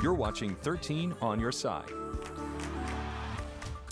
You're watching 13 on your side.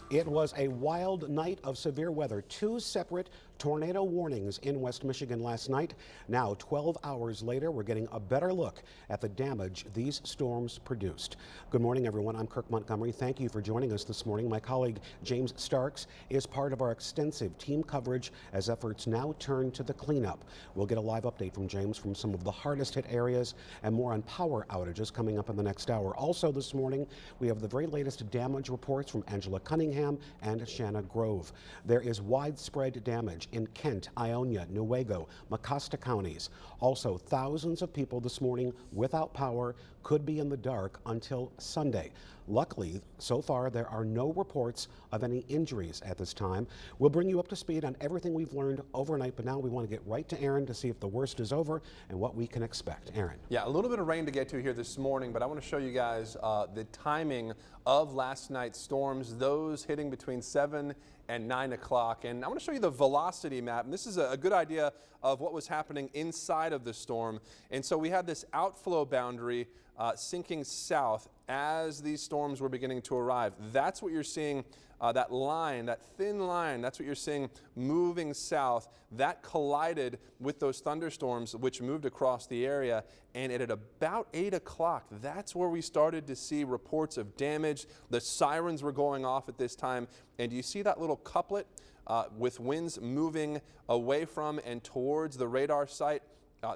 It was a wild night of severe weather. 2 separate tornado warnings in West Michigan last night. Now, 12 hours later, we're getting a better look at the damage these storms produced. Good morning, everyone. I'm Kirk Montgomery. Thank you for joining us this morning. My colleague James Starks is part of our extensive team coverage as efforts now turn to the cleanup. We'll get a live update from James from some of the hardest hit areas and more on power outages coming up in the next hour. Also this morning, we have the very latest damage reports from Angela Cunningham and Shanna Grove. There is widespread damage in Kent, Ionia, Newaygo, Mecosta counties. Also, thousands of people this morning without power, could be in the dark until Sunday. Luckily, so far, there are no reports of any injuries at this time. We'll bring you up to speed on everything we've learned overnight, but now we want to get right to Aaron to see if the worst is over and what we can expect. Aaron. Yeah, a little bit of rain to get to here this morning, but I want to show you guys the timing of last night's storms, those hitting between 7 and 9 o'clock. And I want to show you the velocity map. And this is a good idea of what was happening inside of the storm. And so we had this outflow boundary sinking south as these storms were beginning to arrive. That's what you're seeing, that line, that thin line, that's what you're seeing moving south. That collided with those thunderstorms which moved across the area. And at about 8 o'clock, that's where we started to see reports of damage. The sirens were going off at this time. And you see that little couplet with winds moving away from and towards the radar site?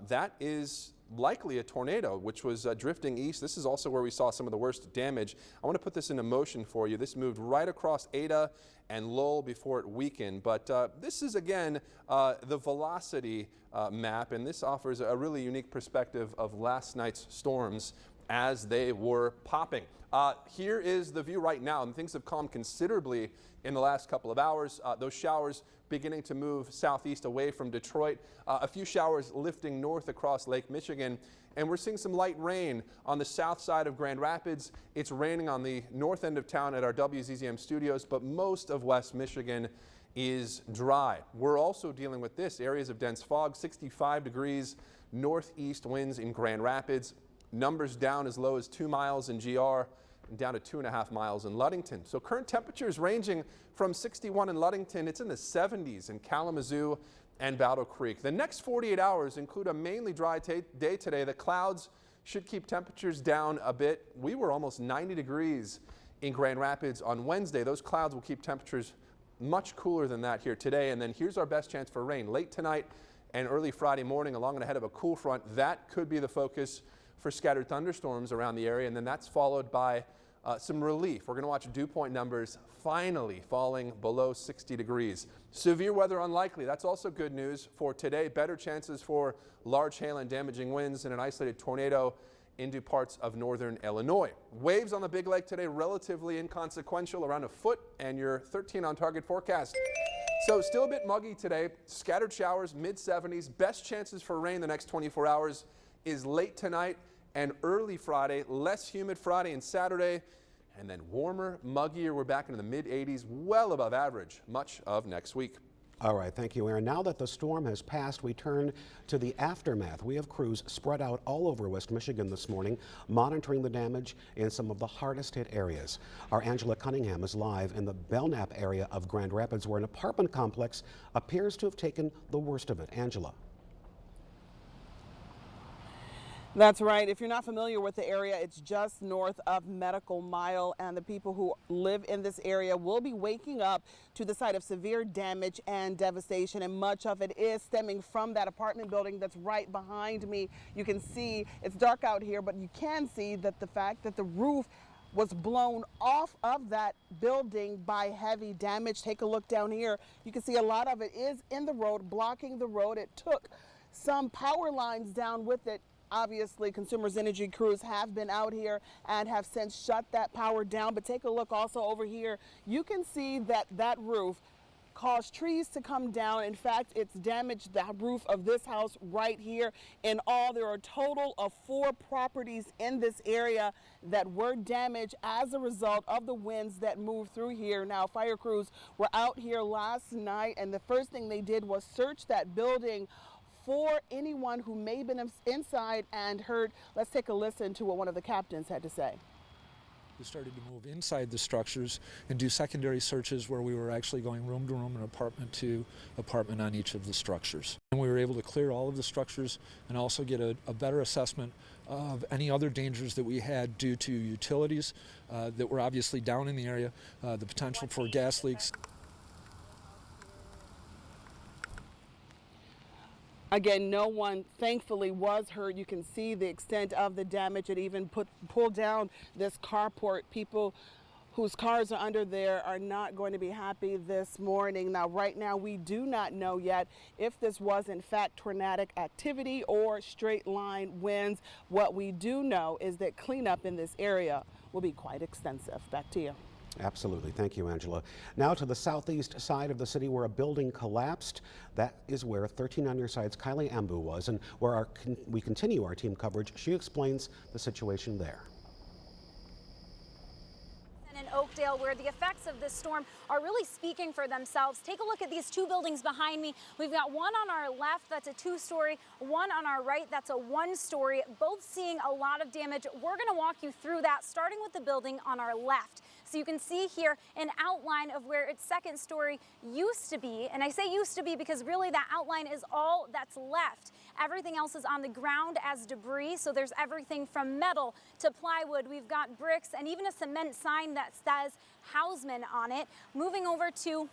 That is likely a tornado, which was drifting east. This is also where we saw some of the worst damage. I want to put this into motion for you. This moved right across Ada and Lowell before it weakened. But this is, again, the velocity map, and this offers a really unique perspective of last night's storms as they were popping. Here is the view right now, and things have calmed considerably in the last couple of hours. Those showers beginning to move southeast away from Detroit. A few showers lifting north across Lake Michigan. And we're seeing some light rain on the south side of Grand Rapids. It's raining on the north end of town at our WZZM studios, but most of West Michigan is dry. We're also dealing with this, areas of dense fog, 65 degrees, northeast winds in Grand Rapids. Numbers down as low as 2 miles in GR and down to 2.5 miles in Ludington. So current temperatures ranging from 61 in Ludington, it's in the 70s in Kalamazoo and Battle Creek. The next 48 hours include a mainly dry day today. The clouds should keep temperatures down a bit. We were almost 90 degrees in Grand Rapids on Wednesday. Those clouds will keep temperatures much cooler than that here today. And then here's our best chance for rain late tonight and early Friday morning along and ahead of a cool front. That could be the focus for scattered thunderstorms around the area, and then that's followed by some relief. We're going to watch dew point numbers finally falling below 60 degrees. Severe weather unlikely. That's also good news for today. Better chances for large hail and damaging winds and an isolated tornado into parts of northern Illinois. Waves on the Big Lake today relatively inconsequential, around a foot, and your 13 on target forecast. So still a bit muggy today. Scattered showers, mid-70s. Best chances for rain the next 24 hours is late tonight and early Friday. Less humid Friday and Saturday, and then warmer, muggier. We're back into the mid-80s, well above average much of next week. All right, thank you, Aaron. Now that the storm has passed, we turn to the aftermath. We have crews spread out all over West Michigan this morning, monitoring the damage in some of the hardest hit areas. Our Angela Cunningham is live in the Belknap area of Grand Rapids, where an apartment complex appears to have taken the worst of it. Angela. That's right. If you're not familiar with the area, it's just north of Medical Mile, and the people who live in this area will be waking up to the sight of severe damage and devastation, and much of it is stemming from that apartment building that's right behind me. You can see it's dark out here, but you can see that the fact that the roof was blown off of that building by heavy damage. Take a look down here. You can see a lot of it is in the road, blocking the road. It took some power lines down with it. Obviously, Consumers Energy crews have been out here and have since shut that power down. But take a look also over here. You can see that that roof caused trees to come down. In fact, it's damaged the roof of this house right here. In all, there are a total of 4 properties in this area that were damaged as a result of the winds that moved through here. Now, fire crews were out here last night, and the first thing they did was search that building for anyone who may have been inside and heard. Let's take a listen to what one of the captains had to say. We started to move inside the structures and do secondary searches where we were actually going room to room and apartment to apartment on each of the structures. And we were able to clear all of the structures and also get a better assessment of any other dangers that we had due to utilities that were obviously down in the area, the potential for gas leaks. Again, no one, thankfully, was hurt. You can see the extent of the damage. It even pulled down this carport. People whose cars are under there are not going to be happy this morning. Now, right now, we do not know yet if this was, in fact, tornadic activity or straight line winds. What we do know is that cleanup in this area will be quite extensive. Back to you. Absolutely. Thank you, Angela. Now to the southeast side of the city where a building collapsed. That is where 13 on your side's Kylie Ambu was, and where we continue our team coverage. She explains the situation there. In Oakdale, where the effects of this storm are really speaking for themselves. Take a look at these two buildings behind me. We've got one on our left that's a 2-story, one on our right that's a 1-story, both seeing a lot of damage. We're going to walk you through that, starting with the building on our left. So you can see here an outline of where its 2nd story used to be. And I say used to be because really that outline is all that's left. Everything else is on the ground as debris. So there's everything from metal to plywood. We've got bricks and even a cement sign that says Houseman on it. Moving over to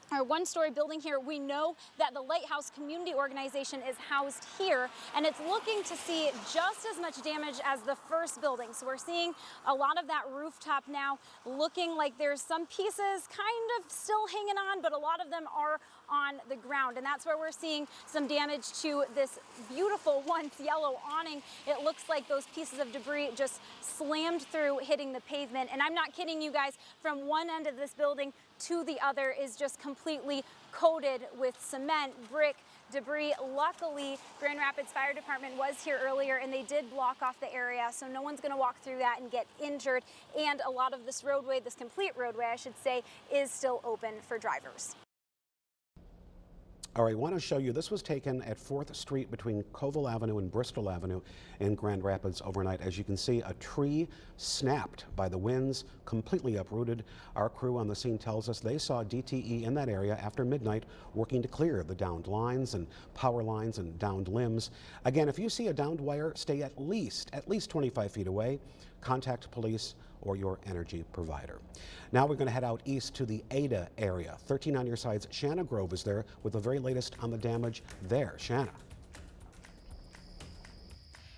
our 1-story building here, we know that the Lighthouse Community Organization is housed here, and it's looking to see just as much damage as the first building. So we're seeing a lot of that rooftop now looking like there's some pieces kind of still hanging on, but a lot of them are on the ground. And that's where we're seeing some damage to this beautiful once yellow awning. It looks like those pieces of debris just slammed through, hitting the pavement. And I'm not kidding you guys, from one end of this building to the other is just completely coated with cement, brick, debris. Luckily, Grand Rapids Fire Department was here earlier and they did block off the area, so no one's going to walk through that and get injured. And a lot of this roadway, this complete roadway, I should say, is still open for drivers. All right, I want to show you, this was taken at 4th Street between Colville Avenue and Bristol Avenue in Grand Rapids overnight. As you can see, a tree snapped by the winds, completely uprooted. Our crew on the scene tells us they saw DTE in that area after midnight working to clear the downed lines and power lines and downed limbs. Again, if you see a downed wire, stay at least 25 feet away. Contact police or your energy provider. Now we're going to head out east to the Ada area. 13 on your side's Shanna Grove is there with the very latest on the damage there. Shanna.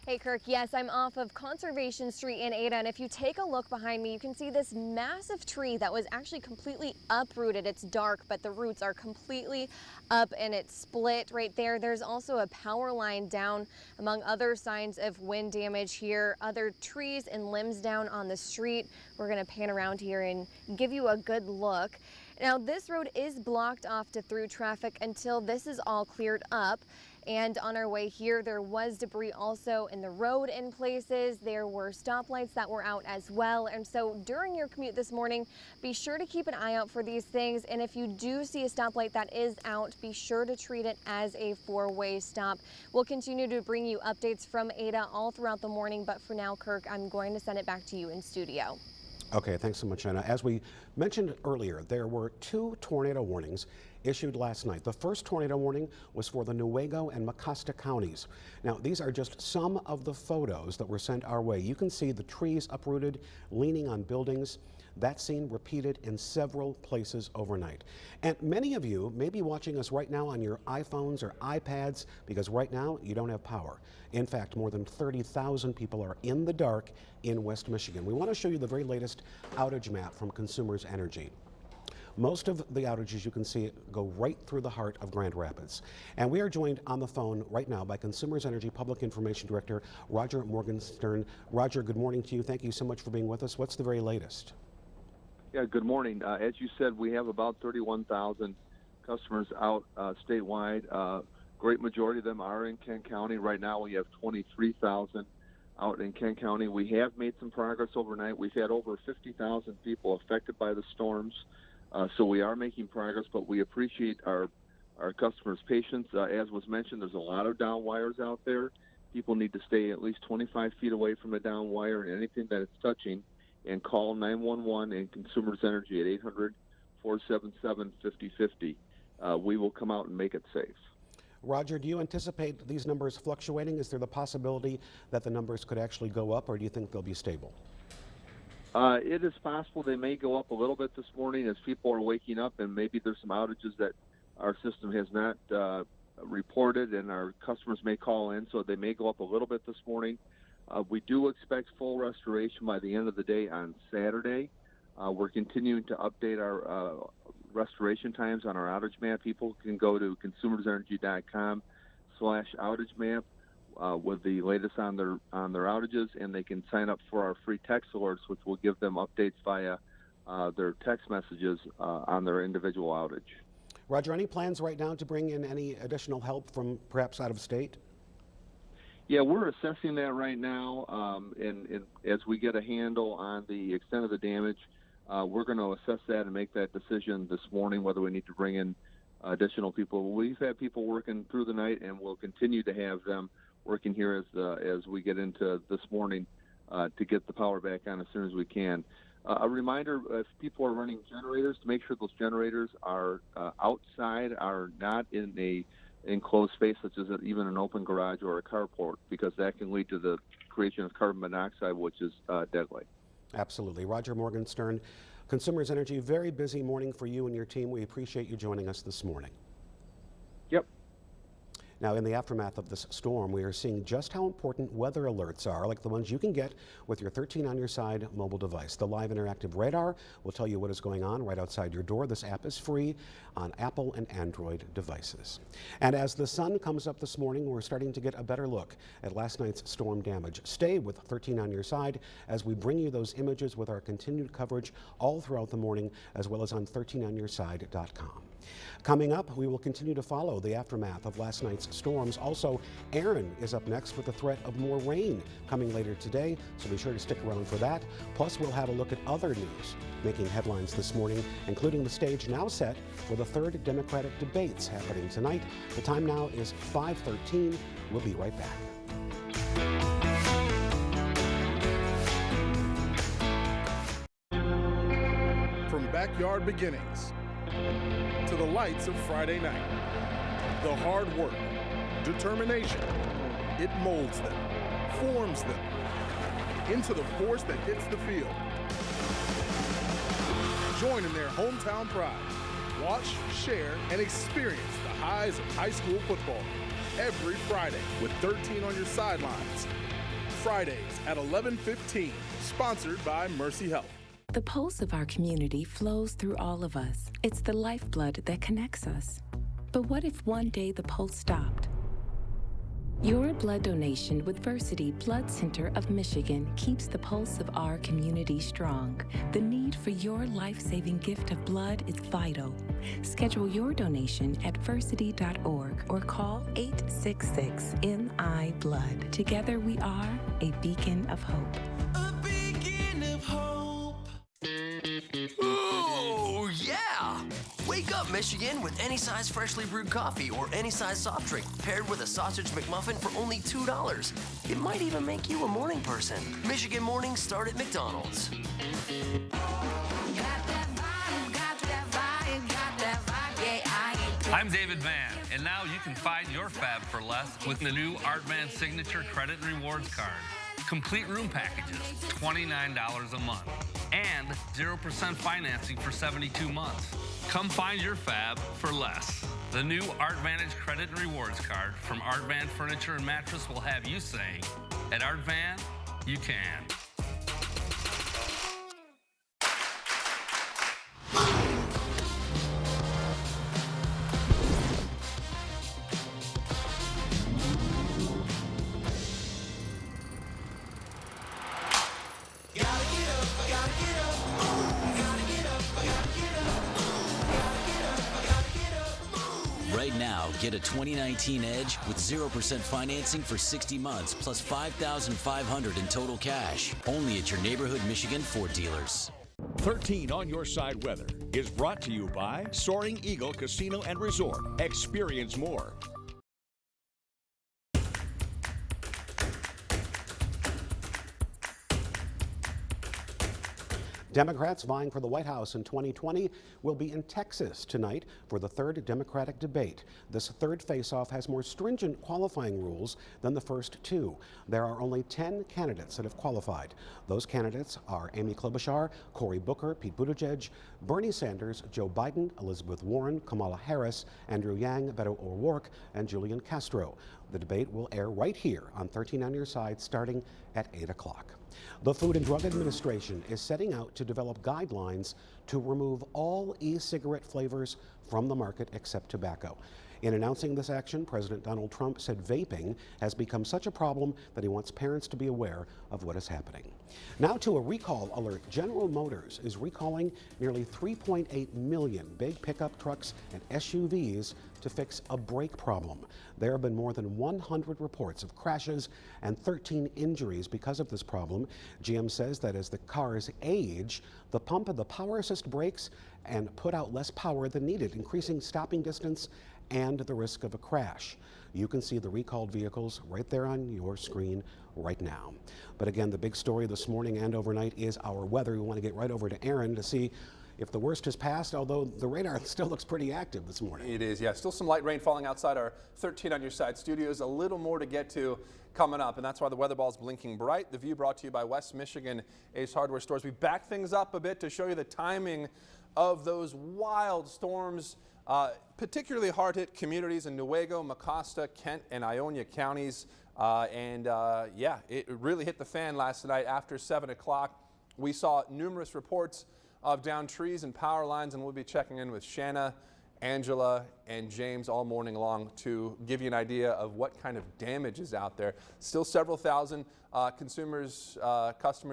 Hey Kirk, yes, I'm off of Conservation Street in Ada, and if you take a look behind me, you can see this massive tree that was actually completely uprooted. It's dark, but the roots are completely up and it's split right there. There's also a power line down, among other signs of wind damage here. Other trees and limbs down on the street. We're gonna pan around here and give you a good look. Now, this road is blocked off to through traffic until this is all cleared up. And on our way here, there was debris also in the road in places. There were stoplights that were out as well. And so during your commute this morning, be sure to keep an eye out for these things. And if you do see a stoplight that is out, be sure to treat it as a 4-way stop. We'll continue to bring you updates from Ada all throughout the morning. But for now, Kirk, I'm going to send it back to you in studio. Okay, thanks so much, Anna. As we mentioned earlier, there were 2 tornado warnings issued last night. The first tornado warning was for the Newaygo and Mecosta counties. Now, these are just some of the photos that were sent our way. You can see the trees uprooted, leaning on buildings. That scene repeated in several places overnight. And many of you may be watching us right now on your iPhones or iPads because right now you don't have power. In fact, more than 30,000 people are in the dark in West Michigan. We want to show you the very latest outage map from Consumers Energy. Most of the outages you can see go right through the heart of Grand Rapids. And we are joined on the phone right now by Consumers Energy Public Information Director Roger Morgenstern. Roger, good morning to you. Thank you so much for being with us. What's the very latest? Yeah, good morning. As you said, we have about 31,000 customers out statewide. Great majority of them are in Kent County. Right now we have 23,000 out in Kent County. We have made some progress overnight. We've had over 50,000 people affected by the storms. So we are making progress, but we appreciate our our customers' patience. As was mentioned, there's a lot of down wires out there. People need to stay at least 25 feet away from a down wire and anything that it's touching, and call 911 and Consumers Energy at 800-477-5050. We will come out and make it safe. Roger, do you anticipate these numbers fluctuating? Is there the possibility that the numbers could actually go up, or do you think they'll be stable? It is possible they may go up a little bit this morning as people are waking up, and maybe there's some outages that our system has not reported, and our customers may call in, so they may go up a little bit this morning. We do expect full restoration by the end of the day on Saturday. We're continuing to update our restoration times on our outage map. People can go to consumersenergy.com/outage map with the latest on their outages, and they can sign up for our free text alerts, which will give them updates via their text messages on their individual outage. Roger, any plans right now to bring in any additional help from perhaps out of state? Yeah, we're assessing that right now, and as we get a handle on the extent of the damage, we're going to assess that and make that decision this morning whether we need to bring in additional people. We've had people working through the night, and we'll continue to have them working here as we get into this morning to get the power back on as soon as we can. A reminder, if people are running generators, to make sure those generators are outside, are not in a enclosed space such as even an open garage or a carport, because that can lead to the creation of carbon monoxide, which is deadly. Absolutely. Roger Morgenstern, Consumers Energy, very busy morning for you and your team. We appreciate you joining us this morning. Yep. Now, in the aftermath of this storm, we are seeing just how important weather alerts are, like the ones you can get with your 13 on your side mobile device. The live interactive radar will tell you what is going on right outside your door. This app is free on Apple and Android devices. And as the sun comes up this morning, we're starting to get a better look at last night's storm damage. Stay with 13 on your side as we bring you those images with our continued coverage all throughout the morning, as well as on 13onyourside.com. Coming up, we will continue to follow the aftermath of last night's storms. Also, Aaron is up next with the threat of more rain coming later today, so be sure to stick around for that. Plus, we'll have a look at other news making headlines this morning, including the stage now set for the third Democratic debates happening tonight. The time now is 5:13. We'll be right back. From backyard beginnings to the lights of Friday night, the hard work, determination, it molds them, forms them into the force that hits the field. Join in their hometown pride. Watch, share, and experience the highs of high school football every Friday with 13 on your sidelines. Fridays at 11:15, sponsored by Mercy Health. The pulse of our community flows through all of us. It's the lifeblood that connects us. But what if one day the pulse stopped? Your blood donation with Versity Blood Center of Michigan keeps the pulse of our community strong. The need for your life-saving gift of blood is vital. Schedule your donation at versity.org or call 866-MI-BLOOD. Together we are a beacon of hope. A beacon of hope. Ooh, yeah! Wake up, Michigan, with any size freshly brewed coffee or any size soft drink paired with a sausage McMuffin for only $2. It might even make you a morning person. Michigan mornings start at McDonald's. I'm David Van, and now you can find your fab for less with the new Artvan Signature Credit and Rewards Card. Complete room packages, $29 a month, and 0% financing for 72 months. Come find your fab for less. The new ArtVantage Credit and Rewards Card from Artvan Furniture and Mattress will have you saying, at Artvan, you can. Right now, get a 2019 Edge with 0% financing for 60 months plus $5,500 in total cash. Only at your neighborhood Michigan Ford dealers. 13 on Your Side weather is brought to you by Soaring Eagle Casino and Resort. Experience more. Democrats vying for the White House in 2020 will be in Texas tonight for the third Democratic debate. This third face-off has more stringent qualifying rules than the first two. There are only 10 candidates that have qualified. Those candidates are Amy Klobuchar, Cory Booker, Pete Buttigieg, Bernie Sanders, Joe Biden, Elizabeth Warren, Kamala Harris, Andrew Yang, Beto O'Rourke, and Julian Castro. The debate will air right here on 13 on Your Side starting at 8 o'clock. The Food and Drug Administration is setting out to develop guidelines to remove all e-cigarette flavors from the market except tobacco. In announcing this action, President Donald Trump said vaping has become such a problem that he wants parents to be aware of what is happening. Now to a recall alert. General Motors is recalling nearly 3.8 million big pickup trucks and SUVs to fix a brake problem. There have been more than 100 reports of crashes and 13 injuries because of this problem. GM says that as the cars age, the pump and the power assist brakes and put out less power than needed, increasing stopping distance and the risk of a crash. You can see the recalled vehicles right there on your screen right now. But again, the big story this morning and overnight is our weather. We want to get right over to Aaron to see if the worst has passed, although the radar still looks pretty active this morning. It is, yeah. Still some light rain falling outside our 13 on Your Side studios. A little more to get to coming up, and that's why the weather ball is blinking bright. The view brought to you by West Michigan Ace Hardware Stores. We back things up a bit to show you the timing of those wild storms. Particularly hard-hit communities in Newaygo, Mecosta, Kent, and Ionia counties. Yeah, it really hit the fan last night after 7 o'clock. We saw numerous reports of downed trees and power lines, and we'll be checking in with Shanna, Angela, and James all morning long to give you an idea of what kind of damage is out there. Still several thousand customers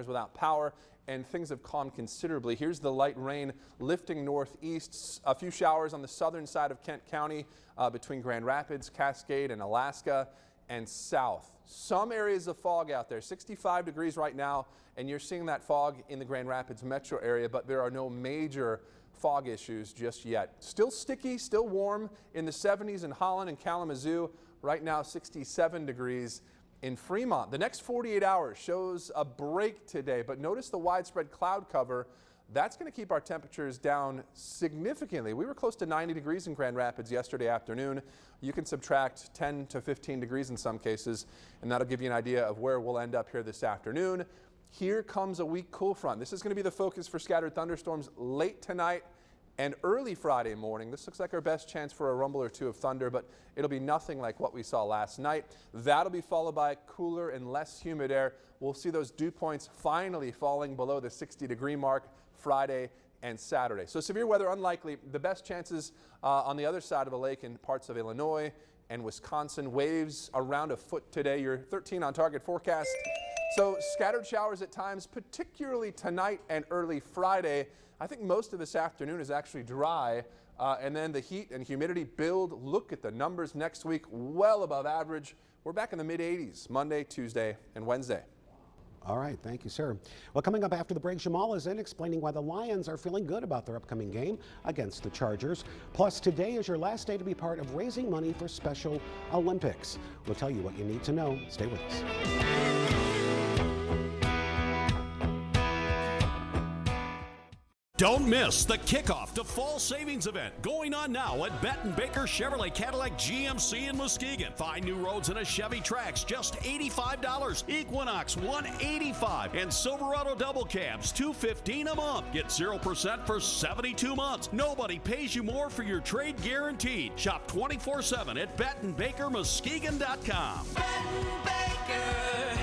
without power, and things have calmed considerably. Here's the light rain lifting northeast. A few showers on the southern side of Kent County between Grand Rapids, Cascade, and Alaska, and south. Some areas of fog out there, 65 degrees right now, and you're seeing that fog in the Grand Rapids metro area, but there are no major fog issues just yet. Still sticky, still warm in the 70s in Holland and Kalamazoo. Right now, 67 degrees in Fremont. The next 48 hours shows a break today, but notice the widespread cloud cover. That's going to keep our temperatures down significantly. We were close to 90 degrees in Grand Rapids yesterday afternoon. You can subtract 10 to 15 degrees in some cases, and that'll give you an idea of where we'll end up here this afternoon. Here comes a weak cool front. This is going to be the focus for scattered thunderstorms late tonight and early Friday morning. This looks like our best chance for a rumble or two of thunder, but it'll be nothing like what we saw last night. That'll be followed by cooler and less humid air. We'll see those dew points finally falling below the 60-degree mark Friday and Saturday. So severe weather unlikely. The best chances on the other side of the lake in parts of Illinois and Wisconsin. Waves around a foot today. Your 13 on target forecast. So scattered showers at times, particularly tonight and early Friday. I think most of this afternoon is actually dry, and then the heat and humidity build. Look at the numbers next week, well above average. We're back in the mid-80s Monday, Tuesday, and Wednesday. All right, thank you, sir. Well, coming up after the break, Jamal is in explaining why the Lions are feeling good about their upcoming game against the Chargers. Plus, today is your last day to be part of raising money for Special Olympics. We'll tell you what you need to know. Stay with us. Don't miss the kickoff to fall savings event going on now at Beton Baker Chevrolet Cadillac GMC in Muskegon. Find new roads and a Chevy Trax, just $85. Equinox, $185. And Silverado double cabs, $215 a month. Get 0% for 72 months. Nobody pays you more for your trade guaranteed. Shop 24/7 at BetonBakerMuskegon.com. Beton Baker,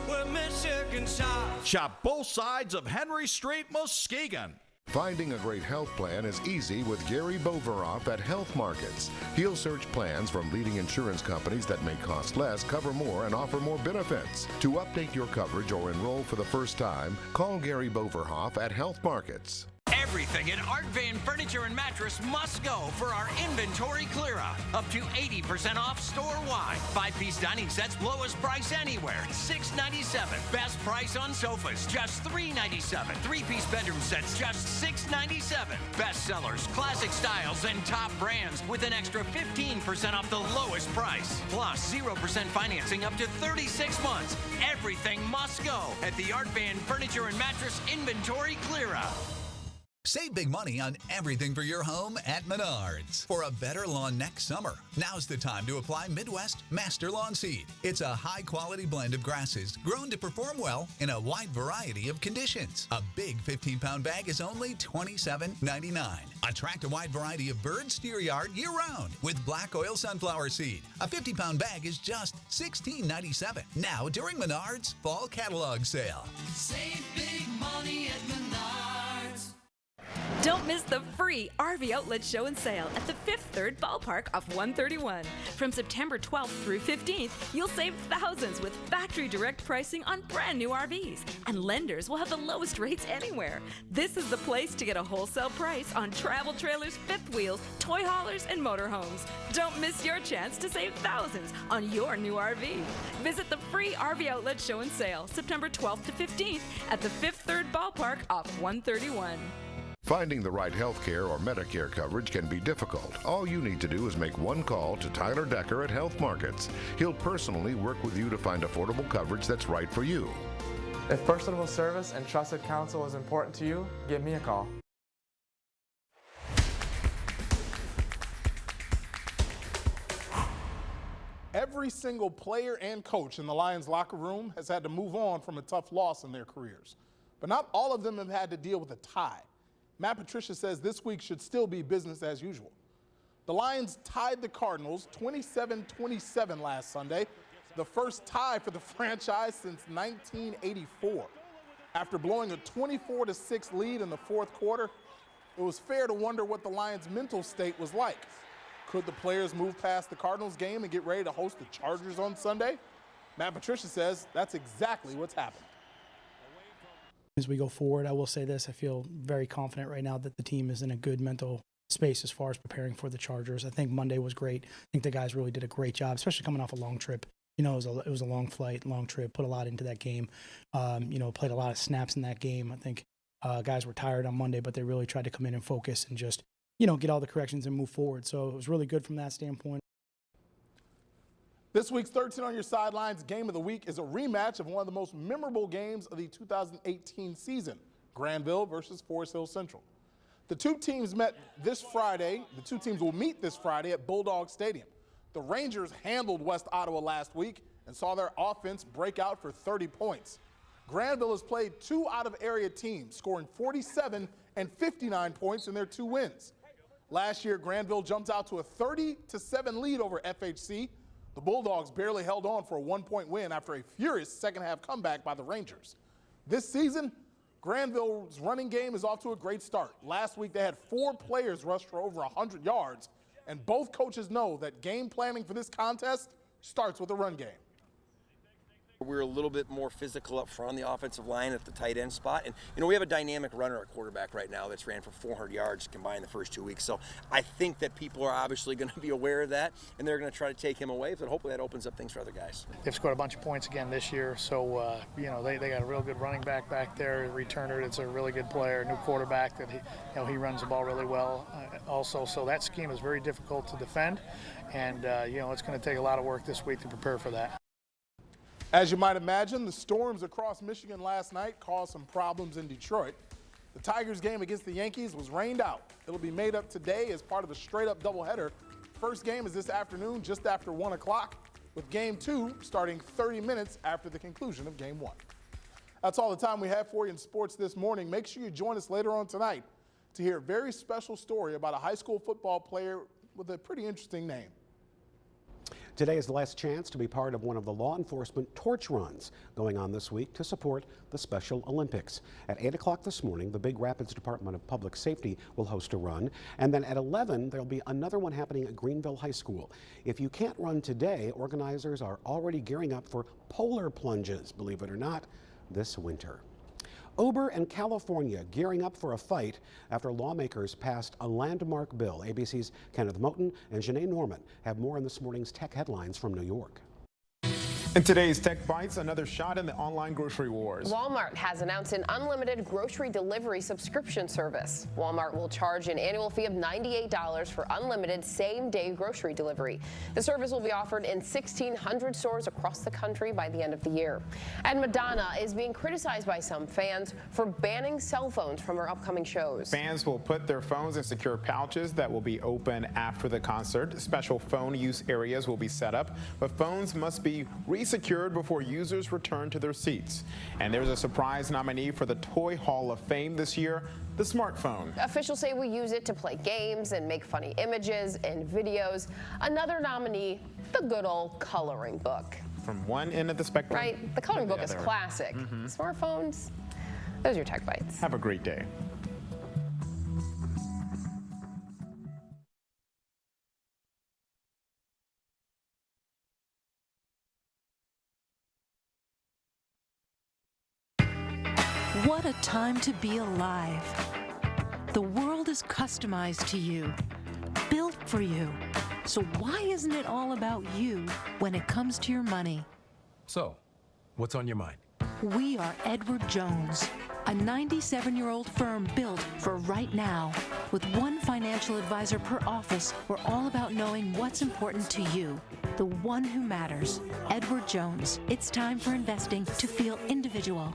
where Michigan shops. Shop both sides of Henry Street, Muskegon. Finding a great health plan is easy with Gary Boveroff at Health Markets. He'll search plans from leading insurance companies that may cost less, cover more, and offer more benefits. To update your coverage or enroll for the first time, call Gary Boveroff at Health Markets. Everything at Art Van Furniture and Mattress must go for our inventory clear-out. Up to 80% off store-wide. 5-piece dining sets lowest price anywhere, $6.97. Best price on sofas, just $3.97. 3-piece bedroom sets, just $6.97. Best sellers, classic styles, and top brands with an extra 15% off the lowest price. Plus 0% financing up to 36 months. Everything must go at the Art Van Furniture and Mattress inventory clear-out. Save big money on everything for your home at Menards. For a better lawn next summer, now's the time to apply Midwest Master Lawn Seed. It's a high-quality blend of grasses grown to perform well in a wide variety of conditions. A big 15-pound bag is only $27.99. Attract a wide variety of birds to your yard year-round with black oil sunflower seed. A 50-pound bag is just $16.97. Now during Menards Fall Catalog Sale. Save big money at Menards. Don't miss the free RV Outlet Show and Sale at the Fifth Third Ballpark off 131. From September 12th through 15th, you'll save thousands with factory direct pricing on brand new RVs, and lenders will have the lowest rates anywhere. This is the place to get a wholesale price on travel trailers, fifth wheels, toy haulers, and motorhomes. Don't miss your chance to save thousands on your new RV. Visit the free RV Outlet Show and Sale September 12th to 15th at the Fifth Third Ballpark off 131. Finding the right health care or Medicare coverage can be difficult. All you need to do is make one call to Tyler Decker at Health Markets. He'll personally work with you to find affordable coverage that's right for you. If personable service and trusted counsel is important to you, give me a call. Every single player and coach in the Lions locker room has had to move on from a tough loss in their careers. But not all of them have had to deal with a tie. Matt Patricia says this week should still be business as usual. The Lions tied the Cardinals 27-27 last Sunday, the first tie for the franchise since 1984. After blowing a 24-6 lead in the fourth quarter, it was fair to wonder what the Lions' mental state was like. Could the players move past the Cardinals game and get ready to host the Chargers on Sunday? Matt Patricia says that's exactly what's happened. As we go forward, I will say this, I feel very confident right now that the team is in a good mental space as far as preparing for the Chargers. I think Monday was great. I think the guys really did a great job, especially coming off a long trip. You know, it was a long flight, long trip, put a lot into that game. Played a lot of snaps in that game. I think guys were tired on Monday, but they really tried to come in and focus and just, get all the corrections and move forward. So it was really good from that standpoint. This week's 13 on Your Sidelines Game of the Week is a rematch of one of the most memorable games of the 2018 season, Granville versus Forest Hill Central. The two teams will meet this Friday at Bulldog Stadium. The Rangers handled West Ottawa last week and saw their offense break out for 30 points. Granville has played two out-of-area teams, scoring 47 and 59 points in their two wins. Last year, Granville jumped out to a 30-7 lead over FHC. The Bulldogs barely held on for a one-point win after a furious second-half comeback by the Rangers. This season, Granville's running game is off to a great start. Last week, they had 4 players rush for over 100 yards, and both coaches know that game planning for this contest starts with a run game. We're a little bit more physical up front on the offensive line at the tight end spot. And, we have a dynamic runner at quarterback right now that's ran for 400 yards combined the first 2 weeks. So I think that people are obviously going to be aware of that, and they're going to try to take him away, but hopefully that opens up things for other guys. They've scored a bunch of points again this year, so, they got a real good running back there, returner. It's a really good player, new quarterback that he runs the ball really well also. So that scheme is very difficult to defend, and, it's going to take a lot of work this week to prepare for that. As you might imagine, the storms across Michigan last night caused some problems in Detroit. The Tigers game against the Yankees was rained out. It'll be made up today as part of a straight-up doubleheader. First game is this afternoon, just after 1 o'clock, with Game 2 starting 30 minutes after the conclusion of Game 1. That's all the time we have for you in sports this morning. Make sure you join us later on tonight to hear a very special story about a high school football player with a pretty interesting name. Today is the last chance to be part of one of the law enforcement torch runs going on this week to support the Special Olympics. At 8 o'clock this morning, the Big Rapids Department of Public Safety will host a run, and then at 11, there'll be another one happening at Greenville High School. If you can't run today, organizers are already gearing up for polar plunges, believe it or not, this winter. Uber and California gearing up for a fight after lawmakers passed a landmark bill. ABC's Kenneth Moten and Janae Norman have more in this morning's tech headlines from New York. In today's Tech Bites, another shot in the online grocery wars. Walmart has announced an unlimited grocery delivery subscription service. Walmart will charge an annual fee of $98 for unlimited same-day grocery delivery. The service will be offered in 1,600 stores across the country by the end of the year. And Madonna is being criticized by some fans for banning cell phones from her upcoming shows. Fans will put their phones in secure pouches that will be open after the concert. Special phone use areas will be set up, but phones must be secured before users return to their seats. And there's a surprise nominee for the Toy Hall of Fame this year, the smartphone. Officials say we use it to play games and make funny images and videos. Another nominee, the good old coloring book. From one end of the spectrum. Right, the coloring book is classic. Smartphones, those are your Tech Bites. Have a great day. What a time to be alive. The world is customized to you, built for you. So why isn't it all about you when it comes to your money? So, what's on your mind? We are Edward Jones, a 97-year-old firm built for right now. With one financial advisor per office, we're all about knowing what's important to you, the one who matters. Edward Jones. It's time for investing to feel individual.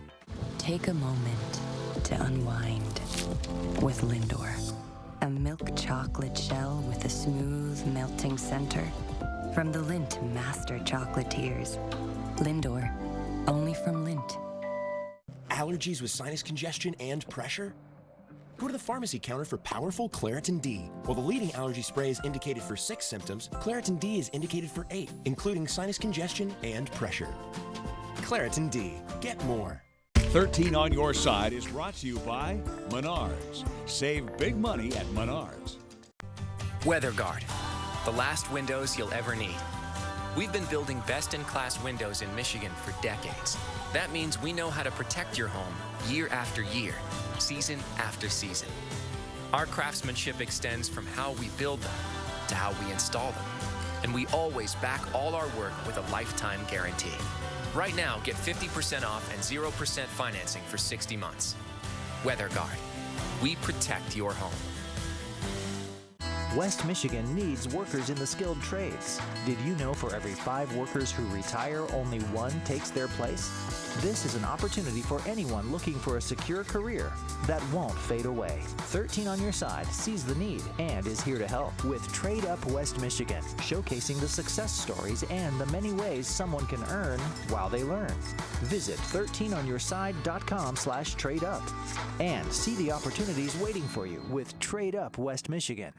Take a moment to unwind with Lindor, a milk chocolate shell with a smooth melting center. From the Lindt Master Chocolatiers. Lindor, only from Lindt. Allergies with sinus congestion and pressure? Go to the pharmacy counter for powerful Claritin D. While the leading allergy spray is indicated for 6 symptoms, Claritin D is indicated for 8, including sinus congestion and pressure. Claritin D. Get more. 13 on Your Side is brought to you by Menards. Save big money at Menards. WeatherGuard, the last windows you'll ever need. We've been building best-in-class windows in Michigan for decades. That means we know how to protect your home year after year, season after season. Our craftsmanship extends from how we build them to how we install them. And we always back all our work with a lifetime guarantee. Right now, get 50% off and 0% financing for 60 months. WeatherGuard. We protect your home. West Michigan needs workers in the skilled trades. Did you know for every 5 workers who retire, only 1 takes their place? This is an opportunity for anyone looking for a secure career that won't fade away. 13 on Your Side sees the need and is here to help with Trade Up West Michigan, showcasing the success stories and the many ways someone can earn while they learn. Visit 13onyourside.com/trade-up and see the opportunities waiting for you with Trade Up West Michigan.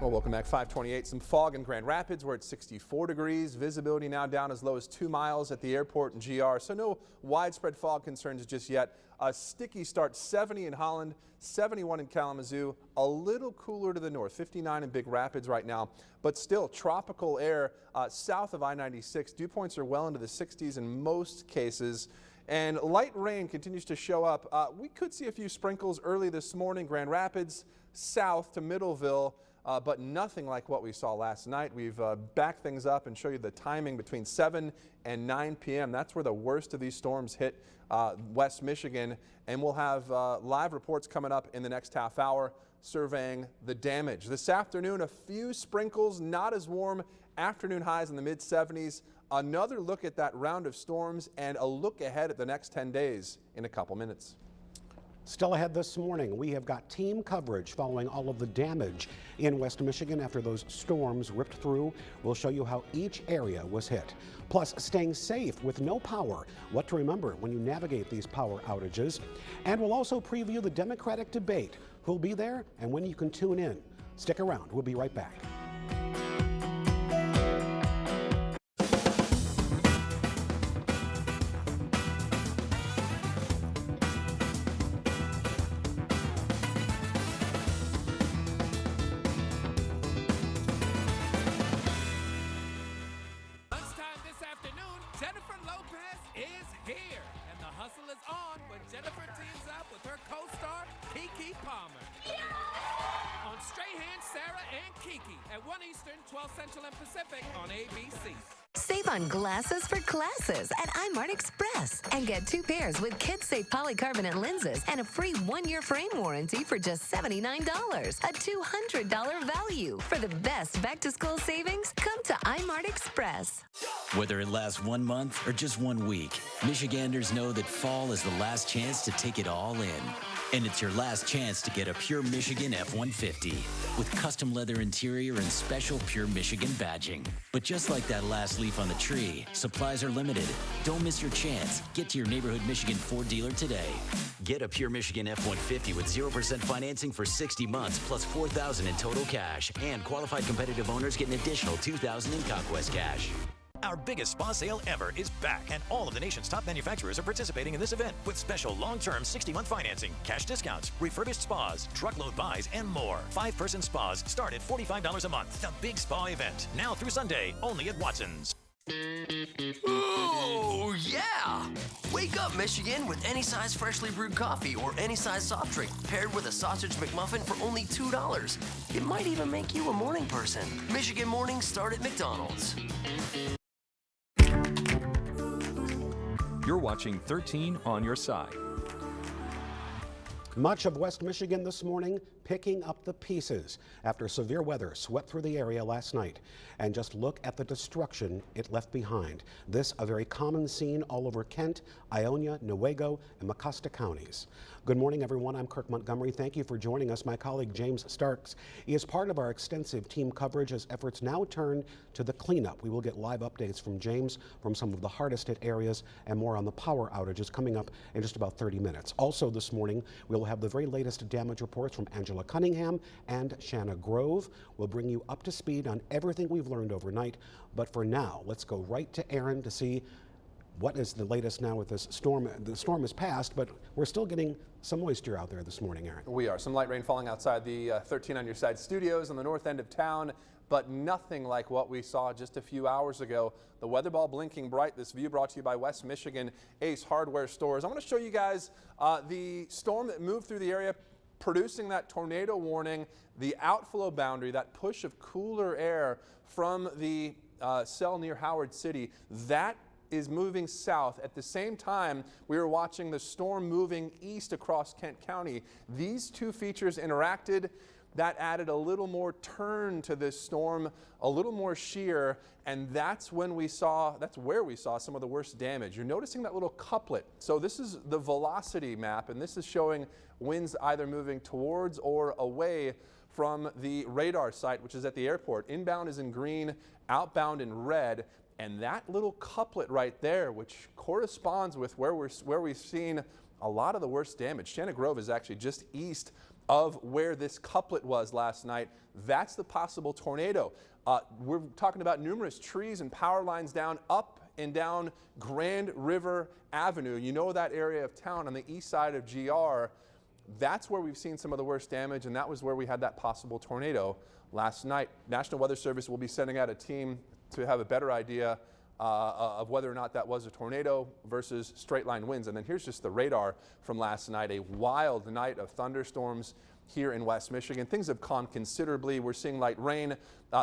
Well, welcome back. 528. Some fog in Grand Rapids. We're at 64 degrees. Visibility now down as low as 2 miles at the airport and GR. So no widespread fog concerns just yet. A sticky start. 70 in Holland, 71 in Kalamazoo. A little cooler to the north. 59 in Big Rapids right now. But still tropical air south of I-96. Dew points are well into the 60s in most cases. And light rain continues to show up. We could see a few sprinkles early this morning. Grand Rapids south to Middleville. But nothing like what we saw last night. We've backed things up and show you the timing between 7 and 9 p.m. That's where the worst of these storms hit West Michigan. And we'll have live reports coming up in the next half hour surveying the damage. This afternoon, a few sprinkles, not as warm. Afternoon highs in the mid-70s. Another look at that round of storms and a look ahead at the next 10 days in a couple minutes. Still ahead this morning, we have got team coverage following all of the damage in West Michigan after those storms ripped through. We'll show you how each area was hit. Plus, staying safe with no power, what to remember when you navigate these power outages. And we'll also preview the Democratic debate, who'll be there and when you can tune in. Stick around, we'll be right back. Lunchtime this afternoon, Jennifer Lopez is here. on when Jennifer teams up with her co-star, Keke Palmer. On Strahan, Sarah, and Keke at 1 Eastern, 12 Central and Pacific on ABC. Save on glasses for classes at iMart Express and get 2 pairs with KidSafe polycarbonate lenses and a free 1-year frame warranty for just $79. A $200 value. For the best back-to-school savings, come to iMart Express. Whether it lasts 1 month or just 1 week, Michiganders know that fall is the last chance to take it all in. And it's your last chance to get a Pure Michigan F-150 with custom leather interior and special Pure Michigan badging. But just like that last leaf on the tree, supplies are limited. Don't miss your chance. Get to your neighborhood Michigan Ford dealer today. Get a Pure Michigan F-150 with 0% financing for 60 months plus $4,000 in total cash. And qualified competitive owners get an additional $2,000 in Conquest cash. Our biggest spa sale ever is back, and all of the nation's top manufacturers are participating in this event with special long-term 60-month financing, cash discounts, refurbished spas, truckload buys, and more. 5-person spas start at $45 a month. The big spa event, now through Sunday, only at Watson's. Oh, yeah! Wake up, Michigan, with any size freshly brewed coffee or any size soft drink paired with a sausage McMuffin for only $2. It might even make you a morning person. Michigan mornings start at McDonald's. You're watching 13 on your side. Much of West Michigan this morning picking up the pieces after severe weather swept through the area last night. And just look at the destruction it left behind. This a very common scene all over Kent, Ionia, Newaygo, and Mecosta counties. Good morning, everyone. I'm Kirk Montgomery. Thank you for joining us. My colleague James Starks is part of our extensive team coverage as efforts now turn to the cleanup. We will get live updates from James from some of the hardest hit areas and more on the power outages coming up in just about 30 minutes. Also this morning, we'll have the very latest damage reports from Angela Cunningham and Shanna Grove. We'll bring you up to speed on everything we've learned overnight. But for now, let's go right to Aaron to see what is the latest now with this storm. The storm has passed, but we're still getting some moisture out there this morning, Aaron. We are. Some light rain falling outside the 13 on your side studios on the north end of town, but nothing like what we saw just a few hours ago. The weather ball blinking bright. This view brought to you by West Michigan Ace Hardware Stores. I want to show you guys the storm that moved through the area, producing that tornado warning, the outflow boundary, that push of cooler air from the cell near Howard City. That is moving south. At the same time, we were watching the storm moving east across Kent County. These two features interacted. That added a little more turn to this storm, a little more shear, and that's where we saw some of the worst damage. You're noticing that little couplet. So this is the velocity map, and this is showing winds either moving towards or away from the radar site, which is at the airport. Inbound is in green, outbound in red. And that little couplet right there, which corresponds with where we've seen a lot of the worst damage. Shanna Grove is actually just east of where this couplet was last night. That's the possible tornado. We're talking about numerous trees and power lines down up and down Grand River Avenue. You know that area of town on the east side of GR. That's where we've seen some of the worst damage, and that was where we had that possible tornado last night. National Weather Service will be sending out a team to have a better idea of whether or not that was a tornado versus straight line winds. And then here's just the radar from last night, a wild night of thunderstorms here in West Michigan. Things have calmed considerably. We're seeing light rain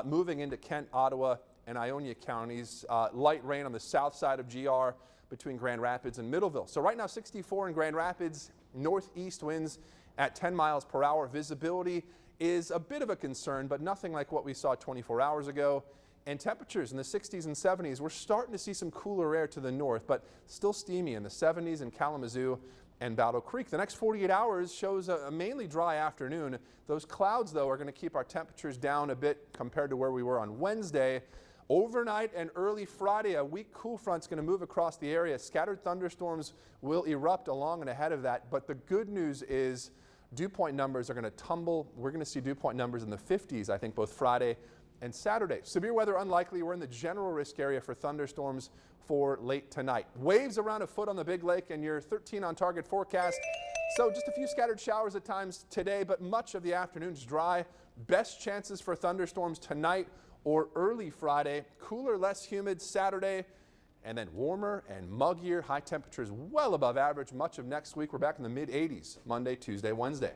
moving into Kent, Ottawa, and Ionia counties. Light rain on the south side of GR between Grand Rapids and Middleville. So right now 64 in Grand Rapids, northeast winds at 10 miles per hour. Visibility is a bit of a concern, but nothing like what we saw 24 hours ago. And temperatures in the 60s and 70s. We're starting to see some cooler air to the north, but still steamy in the 70s in Kalamazoo and Battle Creek. The next 48 hours shows a mainly dry afternoon. Those clouds, though, are going to keep our temperatures down a bit compared to where we were on Wednesday. Overnight and early Friday, a weak cool front's going to move across the area. Scattered thunderstorms will erupt along and ahead of that. But the good news is dew point numbers are going to tumble. We're going to see dew point numbers in the 50s, I think, both Friday and Saturday. Severe weather unlikely. We're in the general risk area for thunderstorms for late tonight. Waves around a foot on the Big Lake and your 13 on target forecast. So just a few scattered showers at times today, but much of the afternoon's dry. Best chances for thunderstorms tonight or early Friday. Cooler, less humid Saturday. and then warmer and muggier. High temperatures well above average much of next week. We're back in the mid-80s Monday, Tuesday, Wednesday.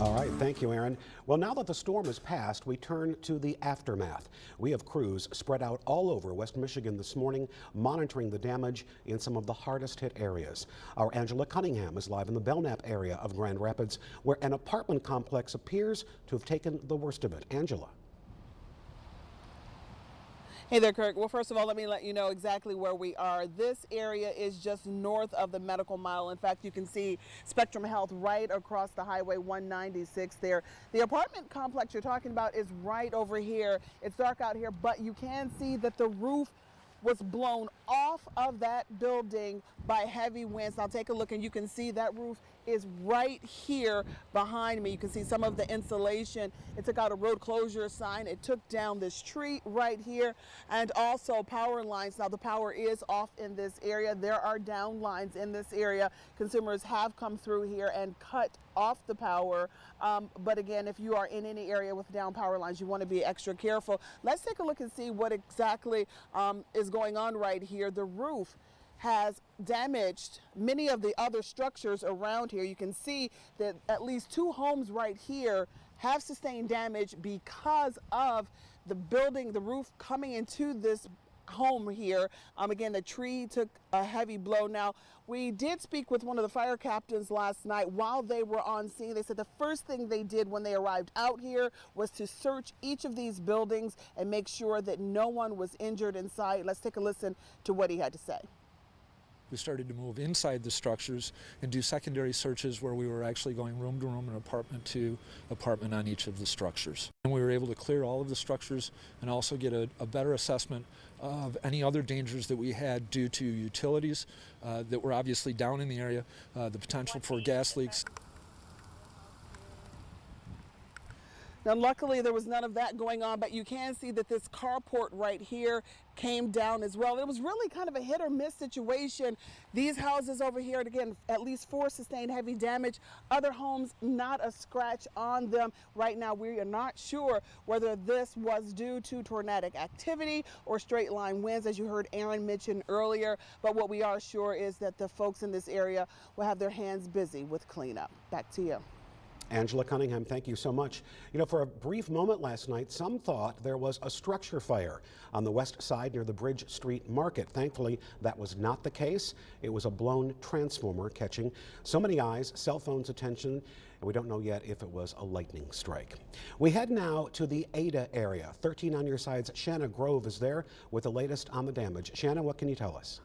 All right, thank you, Aaron. Well, now that the storm has passed, we turn to the aftermath. We have crews spread out all over West Michigan this morning, monitoring the damage in some of the hardest hit areas. Our Angela Cunningham is live in the Belknap area of Grand Rapids, where an apartment complex appears to have taken the worst of it. Angela. Hey there, Kirk. Well, first of all, let me let you know exactly where we are. This area is just north of the Medical Mile. In fact, you can see Spectrum Health right across the Highway 196 there. The apartment complex you're talking about is right over here. It's dark out here, but you can see that the roof was blown off of that building by heavy winds. Now take a look and you can see that roof is right here behind me. You can see some of the insulation. It took out a road closure sign. It took down this tree right here, and also power lines. Now the power is off in this area. There are down lines in this area. Consumers have come through here and cut off the power. But again, if you are in any area with down power lines, you want to be extra careful. Let's take a look and see what exactly is going on right here. The roof has damaged many of the other structures around here. You can see that at least 2 homes right here have sustained damage because of the building, the roof coming into this home here. Again, the tree took a heavy blow. Now, we did speak with one of the fire captains last night while they were on scene. They said the first thing they did when they arrived out here was to search each of these buildings and make sure that no one was injured inside. Let's take a listen to what he had to say. We started to move inside the structures and do secondary searches where we were actually going room to room and apartment to apartment on each of the structures. And we were able to clear all of the structures and also get a better assessment of any other dangers that we had due to utilities that were obviously down in the area, the potential for gas leaks. Now, luckily, there was none of that going on, but you can see that this carport right here came down as well. It was really kind of a hit or miss situation. These houses over here, again, at least 4 sustained heavy damage. Other homes, not a scratch on them. Right now, we are not sure whether this was due to tornadic activity or straight line winds, as you heard Aaron mention earlier. But what we are sure is that the folks in this area will have their hands busy with cleanup. Back to you. Angela Cunningham, thank you so much. You know, for a brief moment last night, some thought there was a structure fire on the west side near the Bridge Street Market. Thankfully, that was not the case. It was a blown transformer catching so many eyes, cell phones' attention, and we don't know yet if it was a lightning strike. We head now to the Ada area. 13 on your side's Shanna Grove is there with the latest on the damage. Shanna, what can you tell us?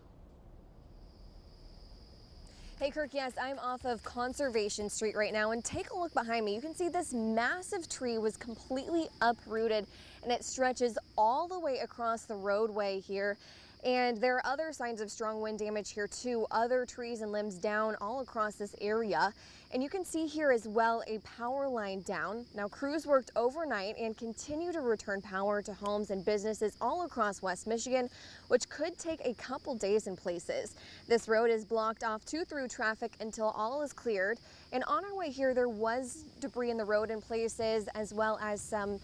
Hey Kirk, yes, I'm off of Conservation Street right now, and take a look behind me. You can see this massive tree was completely uprooted, and it stretches all the way across the roadway here. And there are other signs of strong wind damage here too, other trees and limbs down all across this area. And you can see here as well a power line down. Now crews worked overnight and continue to return power to homes and businesses all across West Michigan, which could take a couple days in places. This road is blocked off to through traffic until all is cleared. And on our way here, there was debris in the road in places, as well as some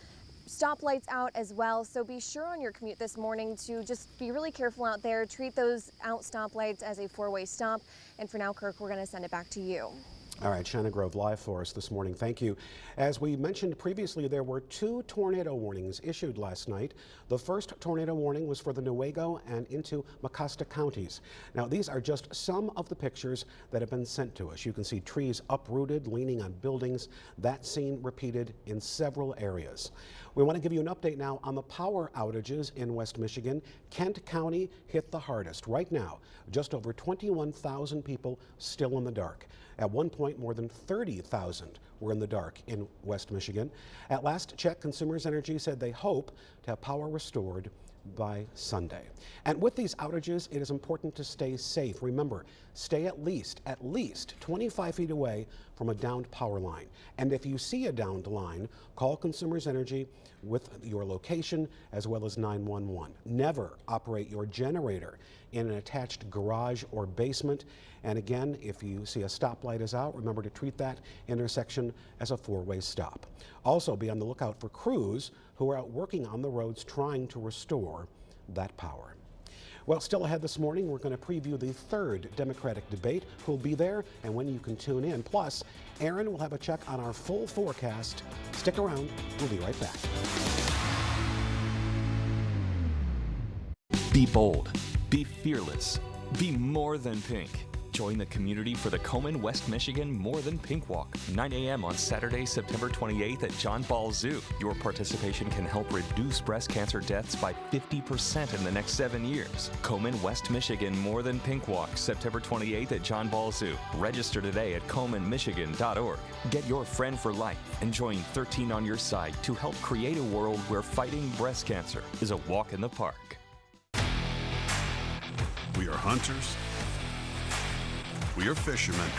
stoplights out as well. So be sure on your commute this morning to just be really careful out there. Treat those out stoplights as a 4-way stop. And for now, Kirk, we're going to send it back to you. All right, Shanna Grove live for us this morning. Thank you. As we mentioned previously, there were 2 tornado warnings issued last night. The first tornado warning was for the Newaygo and into Mecosta counties. Now, these are just some of the pictures that have been sent to us. You can see trees uprooted, leaning on buildings. That scene repeated in several areas. We want to give you an update now on the power outages in West Michigan. Kent County hit the hardest. Right now, just over 21,000 people still in the dark. At one point, more than 30,000 were in the dark in West Michigan. At last check, Consumers Energy said they hope to have power restored by Sunday. And with these outages, it is important to stay safe. Remember, stay at least 25 feet away from a downed power line. And if you see a downed line, call Consumers Energy with your location as well as 911. Never operate your generator in an attached garage or basement. And again, if you see a stoplight is out, remember to treat that intersection as a 4-way stop. Also, be on the lookout for crews who are out working on the roads trying to restore that power. Well, still ahead this morning, we're going to preview the third Democratic debate, who'll be there and when you can tune in. Plus, Aaron will have a check on our full forecast. Stick around. We'll be right back. Be bold. Be fearless. Be more than pink. Join the community for the Komen West Michigan More Than Pink Walk, 9 a.m. on Saturday, September 28th at John Ball Zoo. Your participation can help reduce breast cancer deaths by 50% in the next 7 years. Komen West Michigan More Than Pink Walk, September 28th at John Ball Zoo. Register today at KomenMichigan.org. Get your friend for life and join 13 on your side to help create a world where fighting breast cancer is a walk in the park. We are hunters. We are fishermen.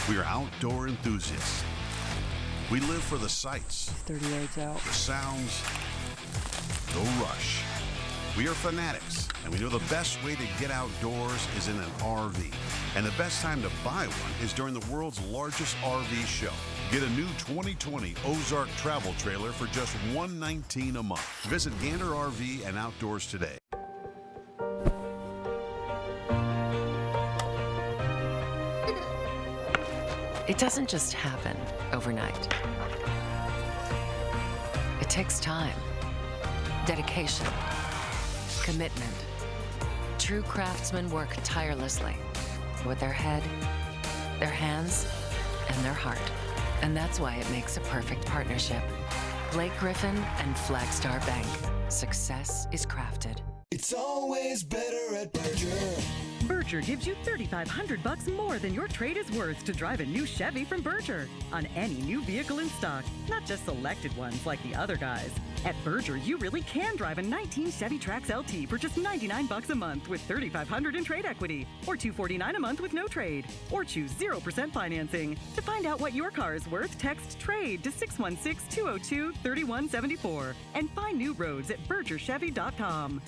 We are outdoor enthusiasts. We live for the sights, 30 yards out, the sounds, the rush. We are fanatics, and we know the best way to get outdoors is in an RV. And the best time to buy one is during the world's largest RV show. Get a new 2020 Ozark travel trailer for just $119 a month. Visit Gander RV and Outdoors today. It doesn't just happen overnight. It takes time, dedication, commitment. True craftsmen work tirelessly with their head, their hands, and their heart. And that's why it makes a perfect partnership. Blake Griffin and Flagstar Bank. Success is crafted. It's always better at Berger. Berger gives you $3,500 more than your trade is worth to drive a new Chevy from Berger on any new vehicle in stock, not just selected ones like the other guys. At Berger, you really can drive a 19 Chevy Trax LT for just $99 a month with $3,500 in trade equity, or $249 a month with no trade, or choose 0% financing. To find out what your car is worth, text TRADE to 616-202-3174 and find new roads at BergerChevy.com.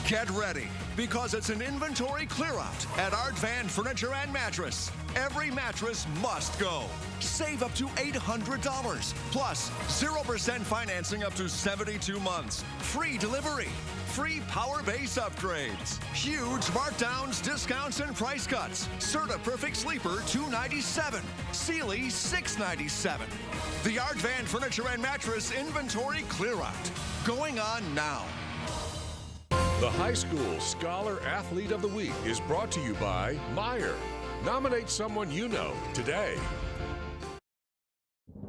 Get ready, because it's an inventory clear-out at Art Van Furniture and Mattress. Every mattress must go. Save up to $800, plus 0% financing up to 72 months. Free delivery. Free power base upgrades. Huge markdowns, discounts, and price cuts. Serta Perfect Sleeper $297. Sealy $697. The Art Van Furniture and Mattress inventory clear-out. Going on now. The High School Scholar Athlete of the Week is brought to you by Meijer. Nominate someone you know today.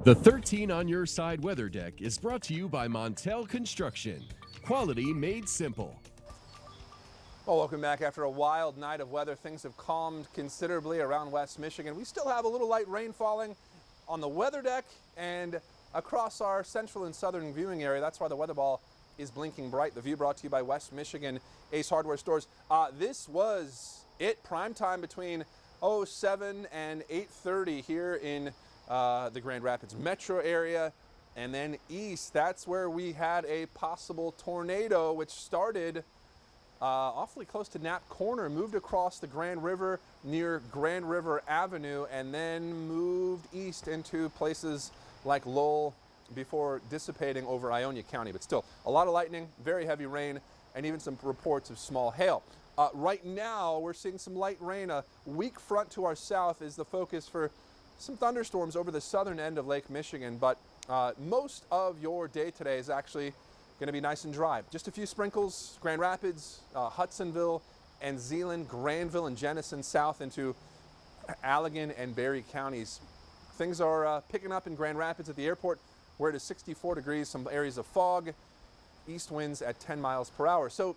The 13 on Your Side weather deck is brought to you by Montel Construction. Quality made simple. Well, welcome back. After a wild night of weather, things have calmed considerably around West Michigan. We still have a little light rain falling on the weather deck and across our central and southern viewing area. That's why the weather ball is blinking bright. The View brought to you by West Michigan Ace Hardware Stores. This was it, prime time between 7 and 8:30 here in the Grand Rapids metro area, and then east. That's where we had a possible tornado, which started awfully close to Knapp Corner, moved across the Grand River near Grand River Avenue, and then moved east into places like Lowell before dissipating over Ionia County. But still, a lot of lightning, very heavy rain, and even some reports of small hail. Right now, we're seeing some light rain. A weak front to our south is the focus for some thunderstorms over the southern end of Lake Michigan, but most of your day today is actually going to be nice and dry. Just a few sprinkles, Grand Rapids, Hudsonville, and Zeeland, Granville, and Jenison south into Allegan and Berry counties. Things are picking up in Grand Rapids at the airport, where it is 64 degrees, some areas of fog, east winds at 10 miles per hour. So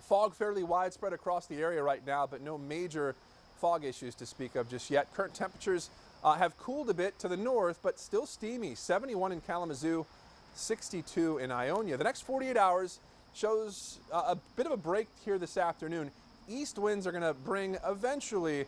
fog fairly widespread across the area right now, but no major fog issues to speak of just yet. Current temperatures have cooled a bit to the north, but still steamy. 71 in Kalamazoo, 62 in Ionia. The next 48 hours shows a bit of a break here this afternoon. East winds are going to bring eventually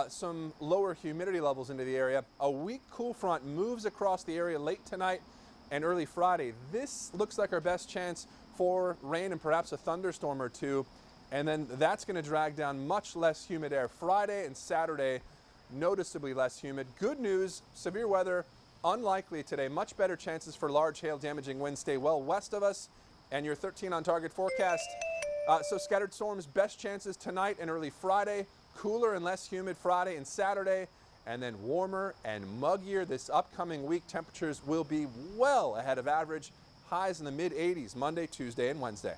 some lower humidity levels into the area. A weak cool front moves across the area late tonight and early Friday. This looks like our best chance for rain and perhaps a thunderstorm or two, and then that's going to drag down much less humid air. Friday and Saturday, noticeably less humid. Good news, severe weather unlikely today. Much better chances for large hail damaging winds stay well west of us, and your 13 on target forecast So scattered storms, best chances tonight and early Friday, cooler and less humid Friday and Saturday, and then warmer and muggier this upcoming week. Temperatures will be well ahead of average. Highs in the mid-80s Monday, Tuesday, and Wednesday.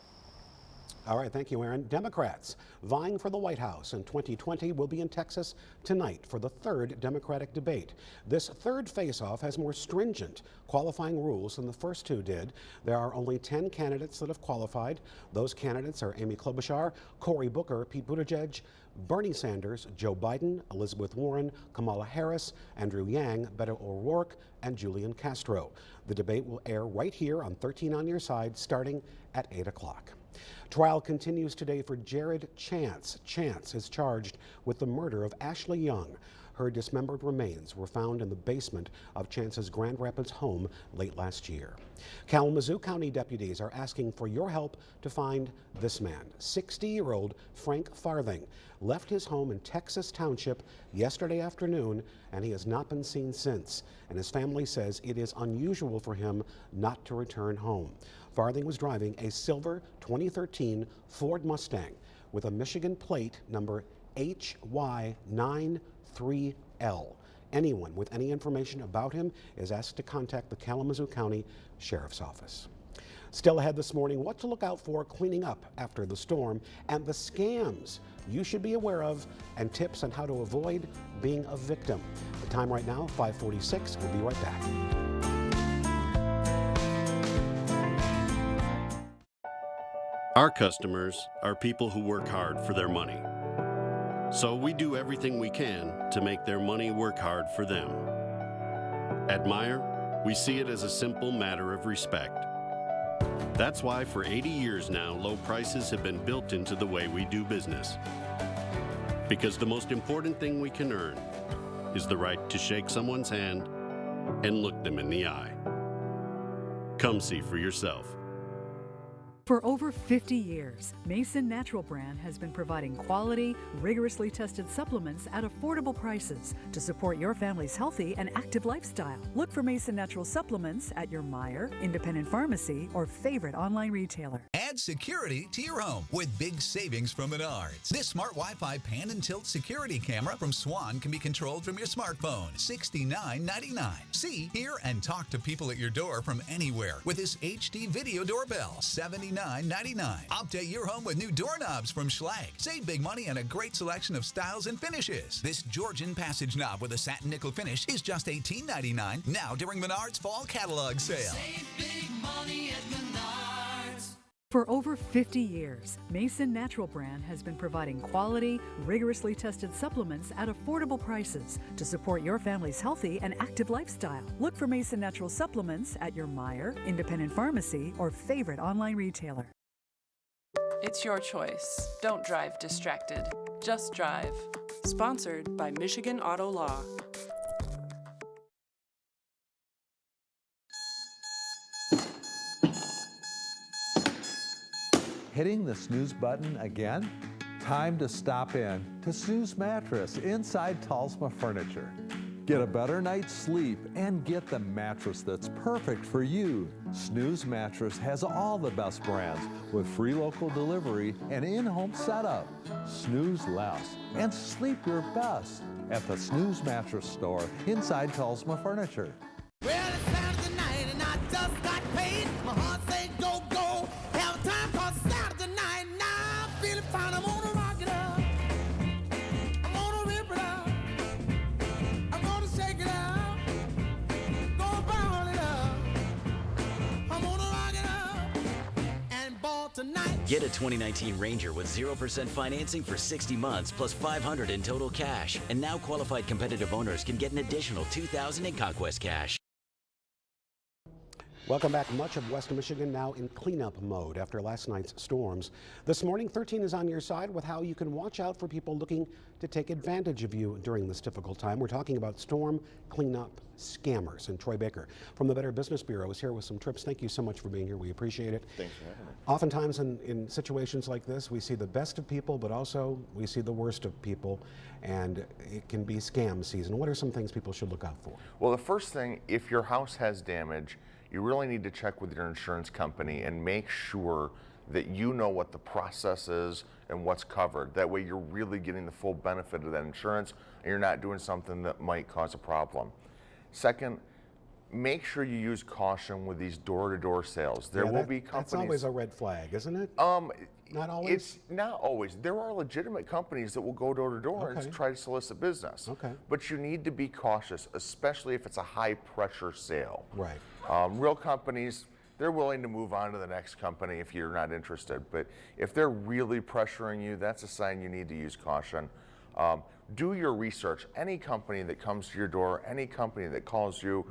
All right, thank you, Aaron. Democrats vying for the White House in 2020 will be in Texas tonight for the third Democratic debate. This third face-off has more stringent qualifying rules than the first two did. There are only 10 candidates that have qualified. Those candidates are Amy Klobuchar, Cory Booker, Pete Buttigieg, Bernie Sanders, Joe Biden, Elizabeth Warren, Kamala Harris, Andrew Yang, Beto O'Rourke, and Julian Castro. The debate will air right here on 13 on Your Side starting at 8 o'clock. Trial continues today for Jared Chance. Chance is charged with the murder of Ashley Young. Her dismembered remains were found in the basement of Chance's Grand Rapids home late last year. Kalamazoo County deputies are asking for your help to find this man. 60-year-old Frank Farthing left his home in Texas Township yesterday afternoon, and he has not been seen since. And his family says it is unusual for him not to return home. Farthing was driving a silver 2013 Ford Mustang with a Michigan plate number HY93L. Anyone with any information about him is asked to contact the Kalamazoo County Sheriff's Office. Still ahead this morning, what to look out for cleaning up after the storm and the scams you should be aware of and tips on how to avoid being a victim. The time right now, 5:46. We'll be right back. Our customers are people who work hard for their money. So we do everything we can to make their money work hard for them. At Meijer, we see it as a simple matter of respect. That's why for 80 years now, low prices have been built into the way we do business. Because the most important thing we can earn is the right to shake someone's hand and look them in the eye. Come see for yourself. For over 50 years, Mason Natural Brand has been providing quality, rigorously tested supplements at affordable prices to support your family's healthy and active lifestyle. Look for Mason Natural Supplements at your Meijer, independent pharmacy, or favorite online retailer. Add security to your home with big savings from Menards. This smart Wi-Fi pan and tilt security camera from Swan can be controlled from your smartphone. $69.99. See, hear, and talk to people at your door from anywhere with this HD video doorbell. $79.99. Update your home with new doorknobs from Schlage. Save big money on a great selection of styles and finishes. This Georgian passage knob with a satin nickel finish is just $18.99 now during Menards Fall Catalog Sale. Save big money at Menards. For over 50 years, Mason Natural Brand has been providing quality, rigorously tested supplements at affordable prices to support your family's healthy and active lifestyle. Look for Mason Natural Supplements at your Meijer, independent pharmacy, or favorite online retailer. It's your choice. Don't drive distracted. Just drive. Sponsored by Michigan Auto Law. Hitting the snooze button again? Time to stop in to Snooze Mattress inside Talsma Furniture. Get a better night's sleep and get the mattress that's perfect for you. Snooze Mattress has all the best brands with free local delivery and in-home setup. Snooze less and sleep your best at the Snooze Mattress store inside Talsma Furniture. Well, it's Saturday night and I just got paid. My heart say go, go. Have time cause it's Saturday night. Now I'm feeling fine. I'm gonna rock it up. I'm gonna rip it up. I'm gonna shake it up. Gonna ball it up. I'm gonna rock it up and ball tonight. Get a 2019 Ranger with 0% financing for 60 months plus $500 in total cash. And now qualified competitive owners can get an additional $2,000 in Conquest cash. Welcome back. Much of West Michigan now in cleanup mode after last night's storms. This morning, 13 is on your side with how you can watch out for people looking to take advantage of you during this difficult time. We're talking about storm cleanup scammers. And Troy Baker from the Better Business Bureau is here with some tips. Thank you so much for being here. We appreciate it. Thanks for having me. Oftentimes in situations like this, we see the best of people, but also we see the worst of people, and it can be scam season. What are some things people should look out for? Well, the first thing, if your house has damage, you really need to check with your insurance company and make sure that you know what the process is and what's covered. That way you're really getting the full benefit of that insurance and you're not doing something that might cause a problem. Second, make sure you use caution with these door-to-door sales. There will be companies. That's always a red flag, isn't it? Not always? It's not always. There are legitimate companies that will go door-to-door and try to solicit business. Okay. But you need to be cautious, especially if it's a high-pressure sale. Right. Real companies, they're willing to move on to the next company if you're not interested. But if they're really pressuring you, that's a sign you need to use caution. Do your research. Any company that comes to your door, any company that calls you,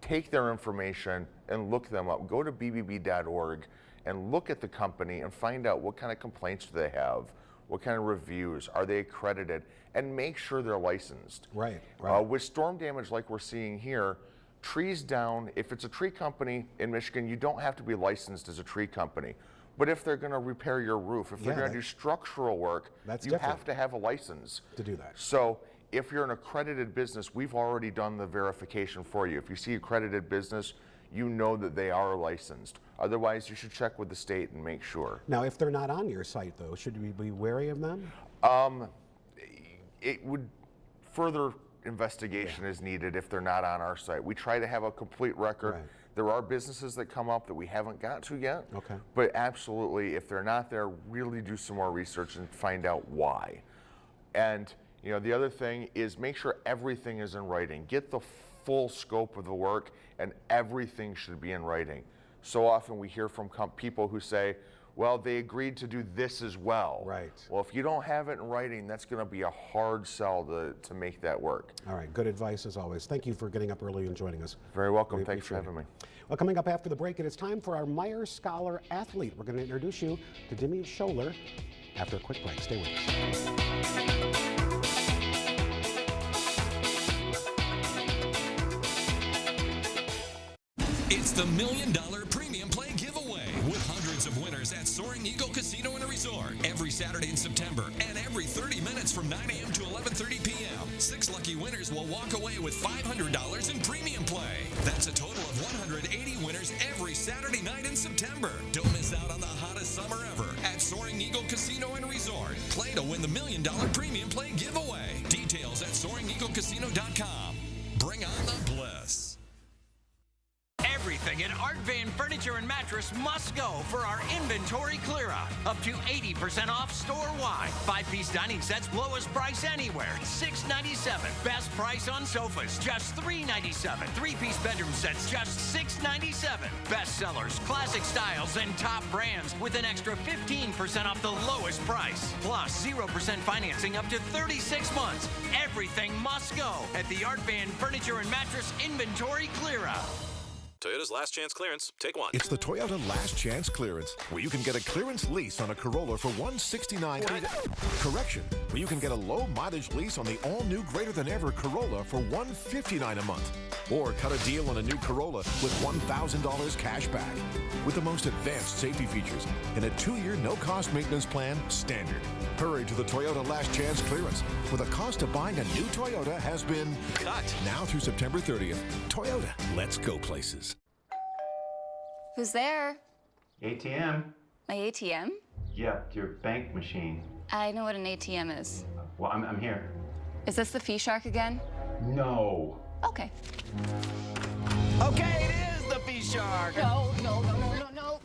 take their information and look them up. Go to bbb.org and look at the company and find out what kind of complaints do they have, what kind of reviews, are they accredited, and make sure they're licensed. Right. With storm damage like we're seeing here, trees down, if it's a tree company in Michigan, you don't have to be licensed as a tree company. But if they're going to repair your roof, if they're going to do structural work, you have to have a license to do that. So if you're an accredited business, we've already done the verification for you. If you see accredited business, you know that they are licensed. Otherwise, you should check with the state and make sure. Now, if they're not on your site, though, should we be wary of them? It would further investigation is needed if they're not on our site. We try to have a complete record. Right. There are businesses that come up that we haven't got to yet. Okay. But absolutely, if they're not there, really do some more research and find out why. And you know, the other thing is make sure everything is in writing. Get the full scope of the work, and everything should be in writing. So often we hear from people who say, well, they agreed to do this as well. Right. Well, if you don't have it in writing, that's going to be a hard sell to make that work. All right, good advice as always. Thank you for getting up early and joining us. Very welcome. Thanks for having me. Well, coming up after the break, it is time for our Meyer Scholar Athlete. We're going to introduce you to Demi Scholler after a quick break. Stay with us. It's the $1 Million Premium Play Giveaway with hundreds of winners at Soaring Eagle Casino and Resort every Saturday in September and every 30 minutes from 9 a.m. to 11:30 p.m. 6 lucky winners will walk away with $500 in premium play. That's a total of 180 winners every Saturday night in September. Don't miss out on the hottest summer ever at Soaring Eagle Casino and Resort. Play to win the $1 Million Premium Play Giveaway. Details at SoaringEagleCasino.com. Bring on the bliss. Everything in Art Van Furniture and Mattress must go for our inventory clear out. Up to 80% off store-wide. 5-piece dining sets, lowest price anywhere, $6.97. Best price on sofas, just $3.97. 3-piece bedroom sets, just $6.97. Best sellers, classic styles, and top brands with an extra 15% off the lowest price. Plus 0% financing up to 36 months. Everything must go at the Art Van Furniture and Mattress inventory clear out. Toyota's last chance clearance. Take one. It's the Toyota Last Chance Clearance, where you can get a clearance lease on a Corolla for $169. Correction, where you can get a low mileage lease on the all-new greater than ever Corolla for $159 a month. Or cut a deal on a new Corolla with $1,000 cash back. With the most advanced safety features and a 2-year no-cost maintenance plan standard. Hurry to the Toyota Last Chance Clearance, where the cost of buying a new Toyota has been cut. Now through September 30th. Toyota, let's go places. Who's there? ATM? My ATM? Yeah, your bank machine. I know what an ATM is. Well, I'm here. Is this the Fee Shark again? No. Okay. Okay, it is the Fee Shark. No.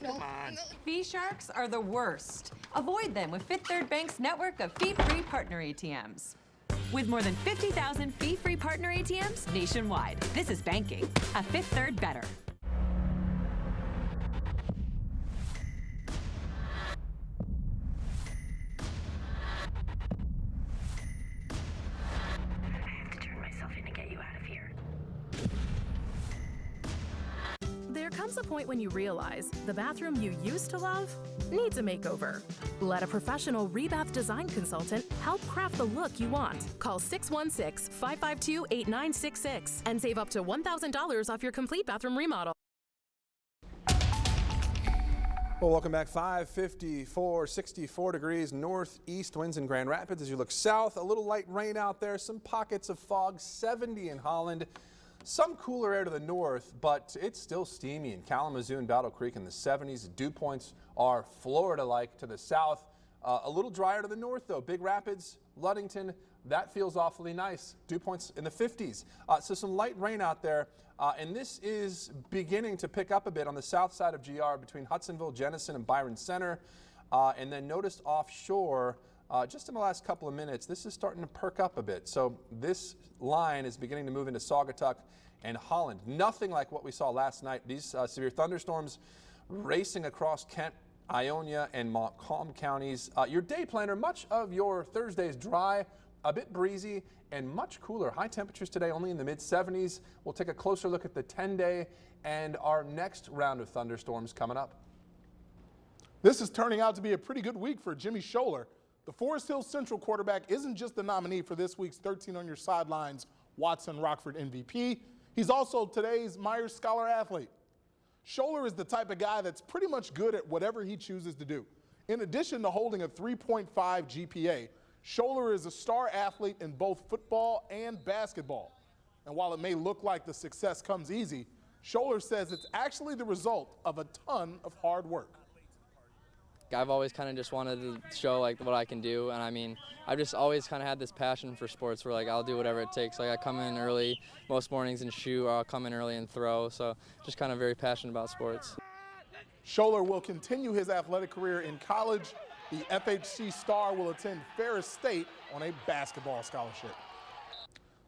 Come on. Fee Sharks are the worst. Avoid them with Fifth Third Bank's network of fee-free partner ATMs. With more than 50,000 fee-free partner ATMs nationwide, this is banking. A Fifth Third better. There comes a point when you realize the bathroom you used to love needs a makeover. Let a professional rebath design consultant help craft the look you want. Call 616-552-8966 and save up to $1,000 off your complete bathroom remodel. Well, welcome back. 554, 64 degrees northeast winds in Grand Rapids. As you look south, a little light rain out there, some pockets of fog, 70 in Holland. Some cooler air to the north, but it's still steamy in Kalamazoo and Battle Creek in the 70s. Dew points are Florida-like to the south. A little drier to the north, though. Big Rapids, Ludington, that feels awfully nice. Dew points in the 50s. So some light rain out there. And this is beginning to pick up a bit on the south side of GR between Hudsonville, Jenison, and Byron Center. And then noticed offshore just in the last couple of minutes, this is starting to perk up a bit. So this line is beginning to move into Saugatuck and Holland. Nothing like what we saw last night. These severe thunderstorms racing across Kent, Ionia, and Montcalm counties. Your day planner, much of your Thursday is dry, a bit breezy, and much cooler. High temperatures today only in the mid-70s. We'll take a closer look at the 10-day and our next round of thunderstorms coming up. This is turning out to be a pretty good week for Jimmy Scholler. The Forest Hill Central quarterback isn't just the nominee for this week's 13 on Your Sidelines Watson Rockford MVP. He's also today's Myers Scholar athlete. Scholler is the type of guy that's pretty much good at whatever he chooses to do. In addition to holding a 3.5 GPA, Scholler is a star athlete in both football and basketball. And while it may look like the success comes easy, Scholler says it's actually the result of a ton of hard work. I've always kind of just wanted to show like what I can do, and I mean, I've just always kind of had this passion for sports where like I'll do whatever it takes. Like I come in early most mornings and shoot, or I'll come in early and throw, so just kind of very passionate about sports. Scholler will continue his athletic career in college. The FHC star will attend Ferris State on a basketball scholarship.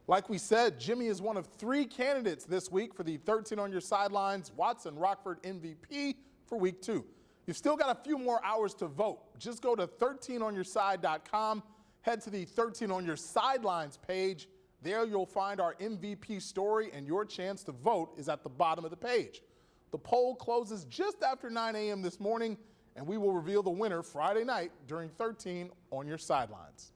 Like we said, Jimmy is one of 3 candidates this week for the 13 on Your Sidelines Watson Rockford MVP for week 2. You've still got a few more hours to vote. Just go to 13onyourside.com, head to the 13 on Your Sidelines page. There you'll find our MVP story, and your chance to vote is at the bottom of the page. The poll closes just after 9 a.m. this morning, and we will reveal the winner Friday night during 13 on Your Sidelines.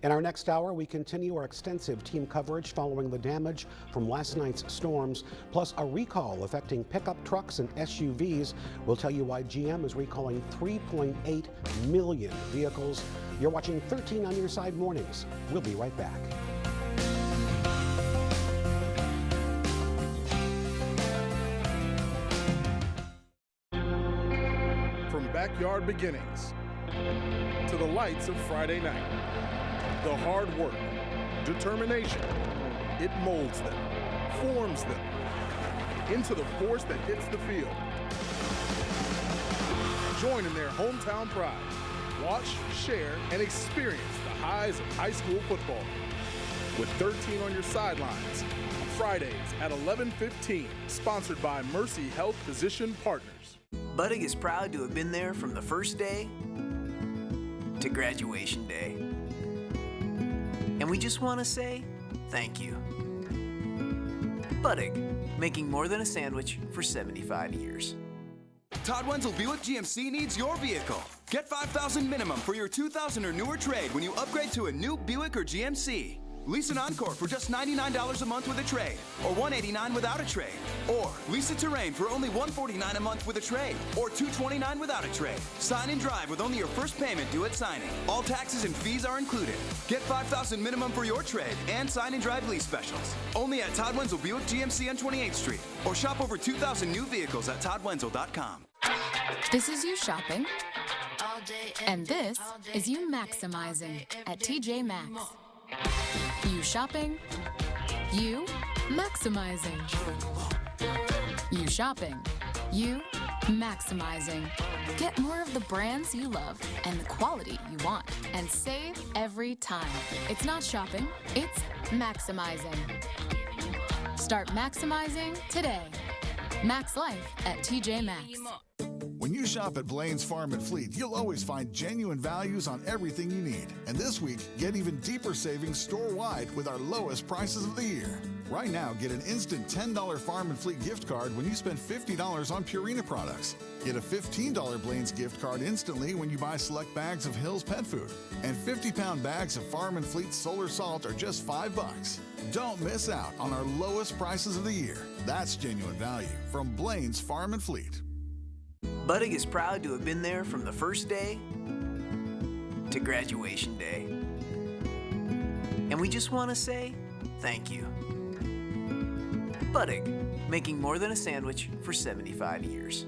In our next hour, we continue our extensive team coverage following the damage from last night's storms, plus a recall affecting pickup trucks and SUVs. We'll tell you why GM is recalling 3.8 million vehicles. You're watching 13 on Your Side Mornings. We'll be right back. From backyard beginnings to the lights of Friday night. The hard work, determination, it molds them, forms them into the force that hits the field. Join in their hometown pride. Watch, share, and experience the highs of high school football. With 13 on Your Sidelines, on Fridays at 11:15, sponsored by Mercy Health Physician Partners. Budig is proud to have been there from the first day to graduation day. And we just want to say thank you. Budig, making more than a sandwich for 75 years. Todd Wenzel Buick GMC needs your vehicle. Get $5,000 minimum for your 2000 or newer trade when you upgrade to a new Buick or GMC. Lease an Encore for just $99 a month with a trade, or $189 without a trade. Or lease a Terrain for only $149 a month with a trade, or $229 without a trade. Sign and drive with only your first payment due at signing. All taxes and fees are included. Get $5,000 minimum for your trade and sign and drive lease specials. Only at Todd Wenzel Buick GMC on 28th Street, or shop over 2,000 new vehicles at toddwenzel.com. This is you shopping, and this is you maximizing at TJ Maxx. You shopping, you maximizing. You shopping, you maximizing. Get more of the brands you love and the quality you want, and save every time. It's not shopping, it's maximizing. Start maximizing today. Max Life at TJ Maxx. When you shop at Blaine's Farm and Fleet, you'll always find genuine values on everything you need. And this week, get even deeper savings store-wide with our lowest prices of the year. Right now, get an instant $10 Farm and Fleet gift card when you spend $50 on Purina products. Get a $15 Blaine's gift card instantly when you buy select bags of Hill's pet food. And 50-pound bags of Farm and Fleet Solar Salt are just $5. Don't miss out on our lowest prices of the year. That's genuine value from Blaine's Farm and Fleet. Budig is proud to have been there from the first day to graduation day. And we just want to say thank you. Budig, making more than a sandwich for 75 years.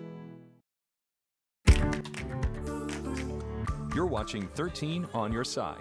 You're watching 13 on your side.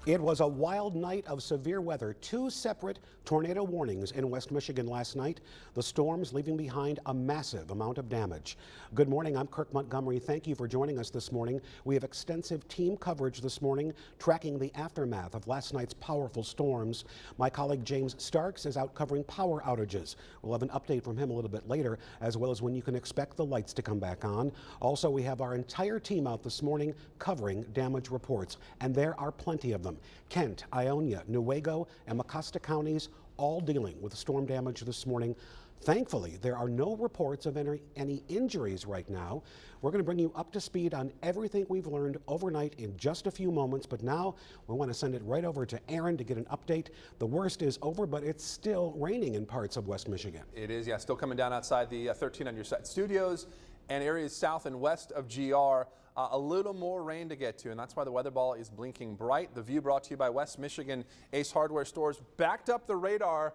It was a wild night of severe weather. 2 separate tornado warnings in West Michigan last night. The storms leaving behind a massive amount of damage. Good morning, I'm Kirk Montgomery. Thank you for joining us this morning. We have extensive team coverage this morning tracking the aftermath of last night's powerful storms. My colleague James Starks is out covering power outages. We'll have an update from him a little bit later, as well as when you can expect the lights to come back on. Also, we have our entire team out this morning covering damage reports, and there are plenty of them. Kent, Ionia, Newaygo, and Mecosta counties all dealing with storm damage this morning. Thankfully, there are no reports of any injuries right now. We're going to bring you up to speed on everything we've learned overnight in just a few moments, but now we want to send it right over to Aaron to get an update. The worst is over, but it's still raining in parts of West Michigan. It is, yeah, still coming down outside the 13 on your side studios and areas south and west of GR. A little more rain to get to, and that's why the weather ball is blinking bright. The View brought to you by West Michigan Ace Hardware Stores. Backed up the radar,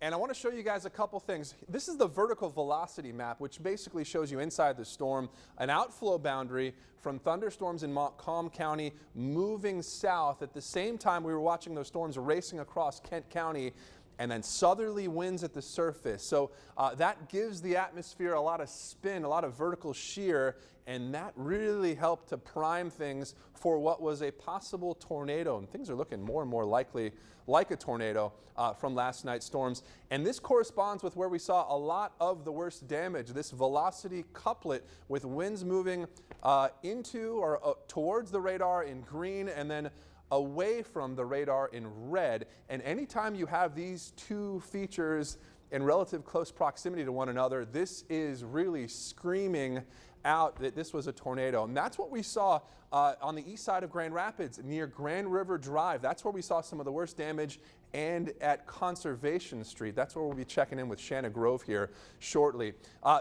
and I want to show you guys a couple things. This is the vertical velocity map, which basically shows you inside the storm an outflow boundary from thunderstorms in Montcalm County moving south. At the same time, we were watching those storms racing across Kent County, and then southerly winds at the surface. So that gives the atmosphere a lot of spin, a lot of vertical shear, and that really helped to prime things for what was a possible tornado. And things are looking more and more likely like a tornado from last night's storms. And this corresponds with where we saw a lot of the worst damage, this velocity couplet with winds moving into or towards the radar in green and then away from the radar in red. And anytime you have these two features in relative close proximity to one another, this is really screaming out that this was a tornado. And that's what we saw on the east side of Grand Rapids near Grand River Drive. That's where we saw some of the worst damage, and at Conservation Street. That's where we'll be checking in with Shanna Grove here shortly.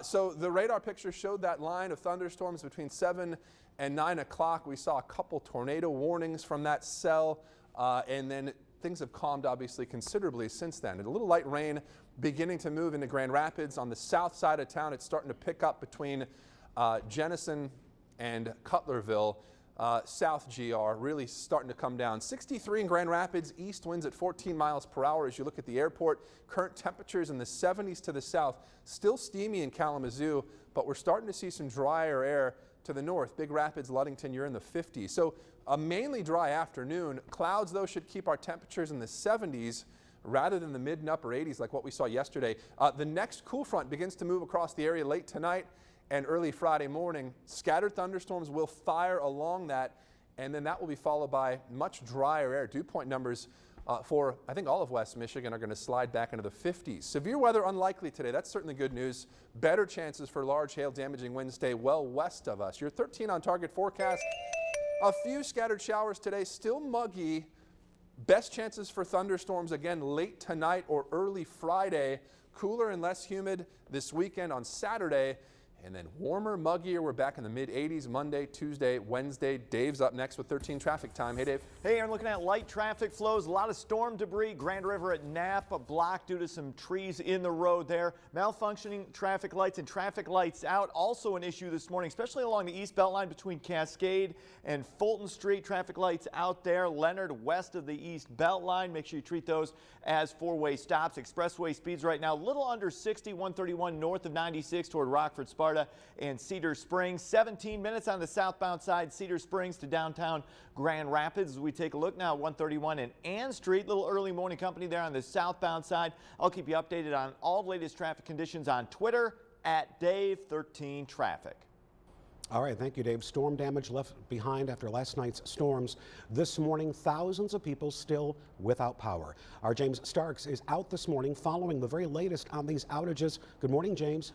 So the radar picture showed that line of thunderstorms between 7 and 9 o'clock. We saw a couple tornado warnings from that cell, and then things have calmed obviously considerably since then. And a little light rain beginning to move into Grand Rapids. On the south side of town, it's starting to pick up between Jenison and Cutlerville. South GR really starting to come down. 63 in Grand Rapids, east winds at 14 miles per hour. As you look at the airport, current temperatures in the 70s to the south. Still steamy in Kalamazoo, but we're starting to see some drier air to the north. Big Rapids, Ludington, you're in the 50s. So a mainly dry afternoon. Clouds, though, should keep our temperatures in the 70s rather than the mid and upper 80s like what we saw yesterday. The next cool front begins to move across the area late tonight and early Friday morning. Scattered thunderstorms will fire along that, and then that will be followed by much drier air. Dew point numbers for, I think, all of West Michigan are going to slide back into the 50s. Severe weather unlikely today. That's certainly good news. Better chances for large hail damaging winds stay well west of us. Your 13 on target forecast. A few scattered showers today, still muggy. Best chances for thunderstorms again late tonight or early Friday. Cooler and less humid this weekend on Saturday. And then warmer, muggier. We're back in the mid-80s Monday, Tuesday, Wednesday. Dave's up next with 13 traffic time. Hey, Dave. Hey, Aaron, looking at light traffic flows. A lot of storm debris. Grand River at Napa blocked due to some trees in the road there. Malfunctioning traffic lights and traffic lights out. Also an issue this morning, especially along the east belt line between Cascade and Fulton Street. Traffic lights out there. Leonard west of the east belt line. Make sure you treat those as four-way stops. Expressway speeds right now a little under 60, 131 north of 96 toward Rockford, Sparta and Cedar Springs. 17 minutes on the southbound side, Cedar Springs to downtown Grand Rapids. As we take a look now, 131 and Ann Street. Little early morning company there on the southbound side. I'll keep you updated on all the latest traffic conditions on Twitter at Dave13Traffic. All right, thank you, Dave. Storm damage left behind after last night's storms. This morning, thousands of people still without power. Our James Starks is out this morning following the very latest on these outages. Good morning, James.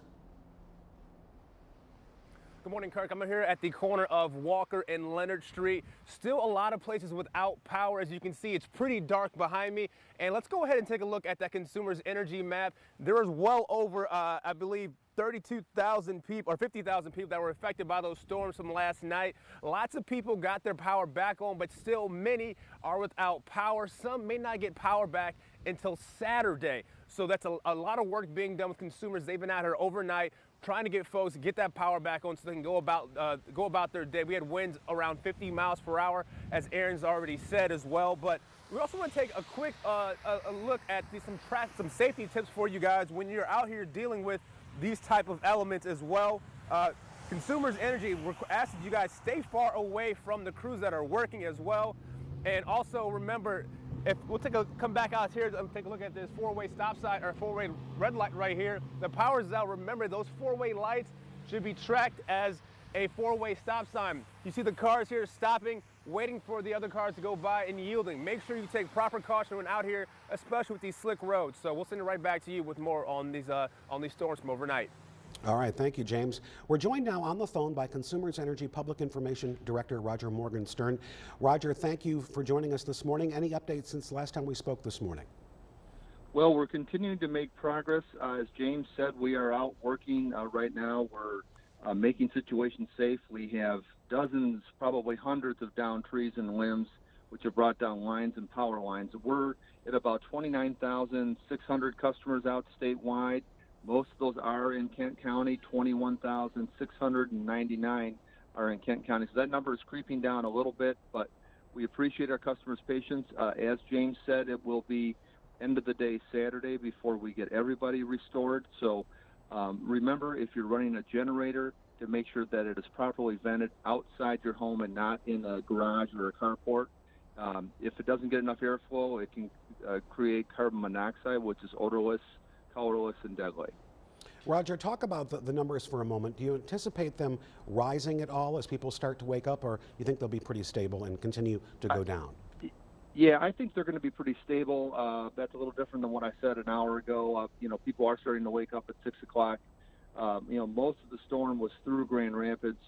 Good morning, Kirk. I'm here at the corner of Walker and Leonard Street. Still a lot of places without power. As you can see, it's pretty dark behind me. And let's go ahead and take a look at that Consumers Energy map. There is well over, I believe, 32,000 people or 50,000 people that were affected by those storms from last night. Lots of people got their power back on, but still many are without power. Some may not get power back until Saturday. So that's a lot of work being done with consumers. They've been out here overnight trying to get folks get that power back on so they can go about their day. We had winds around 50 miles per hour, as Aaron's already said as well. But we also want to take a quick a look at some safety tips for you guys when you're out here dealing with these type of elements as well. Consumers Energy asks that you guys stay far away from the crews that are working as well. And also remember, if we'll come back out here and take a look at this four-way stop sign or four-way red light right here. The power is out. Remember, those four-way lights should be tracked as a four-way stop sign. You see the cars here stopping, waiting for the other cars to go by and yielding. Make sure you take proper caution when out here, especially with these slick roads. So we'll send it right back to you with more on these storms from overnight. All right, thank you, James. We're joined now on the phone by Consumers Energy Public Information Director Roger Morgenstern. Roger, thank you for joining us this morning. Any updates since the last time we spoke this morning? Well, we're continuing to make progress. As James said, we are out working right now. We're making situations safe. We have dozens, probably hundreds of downed trees and limbs, which have brought down lines and power lines. We're at about 29,600 customers out statewide. Most of those are in Kent County. 21,699 are in Kent County. So that number is creeping down a little bit, but we appreciate our customers' patience. As James said, it will be end of the day Saturday before we get everybody restored. So remember, if you're running a generator, to make sure that it is properly vented outside your home and not in a garage or a carport. If it doesn't get enough airflow, it can create carbon monoxide, which is odorless, colorless, and deadly. Roger, talk about the numbers for a moment. Do you anticipate them rising at all as people start to wake up, or you think they'll be pretty stable and continue to go down? Yeah, I think they're going to be pretty stable. That's a little different than what I said an hour ago. People are starting to wake up at 6 o'clock. Most of the storm was through Grand Rapids,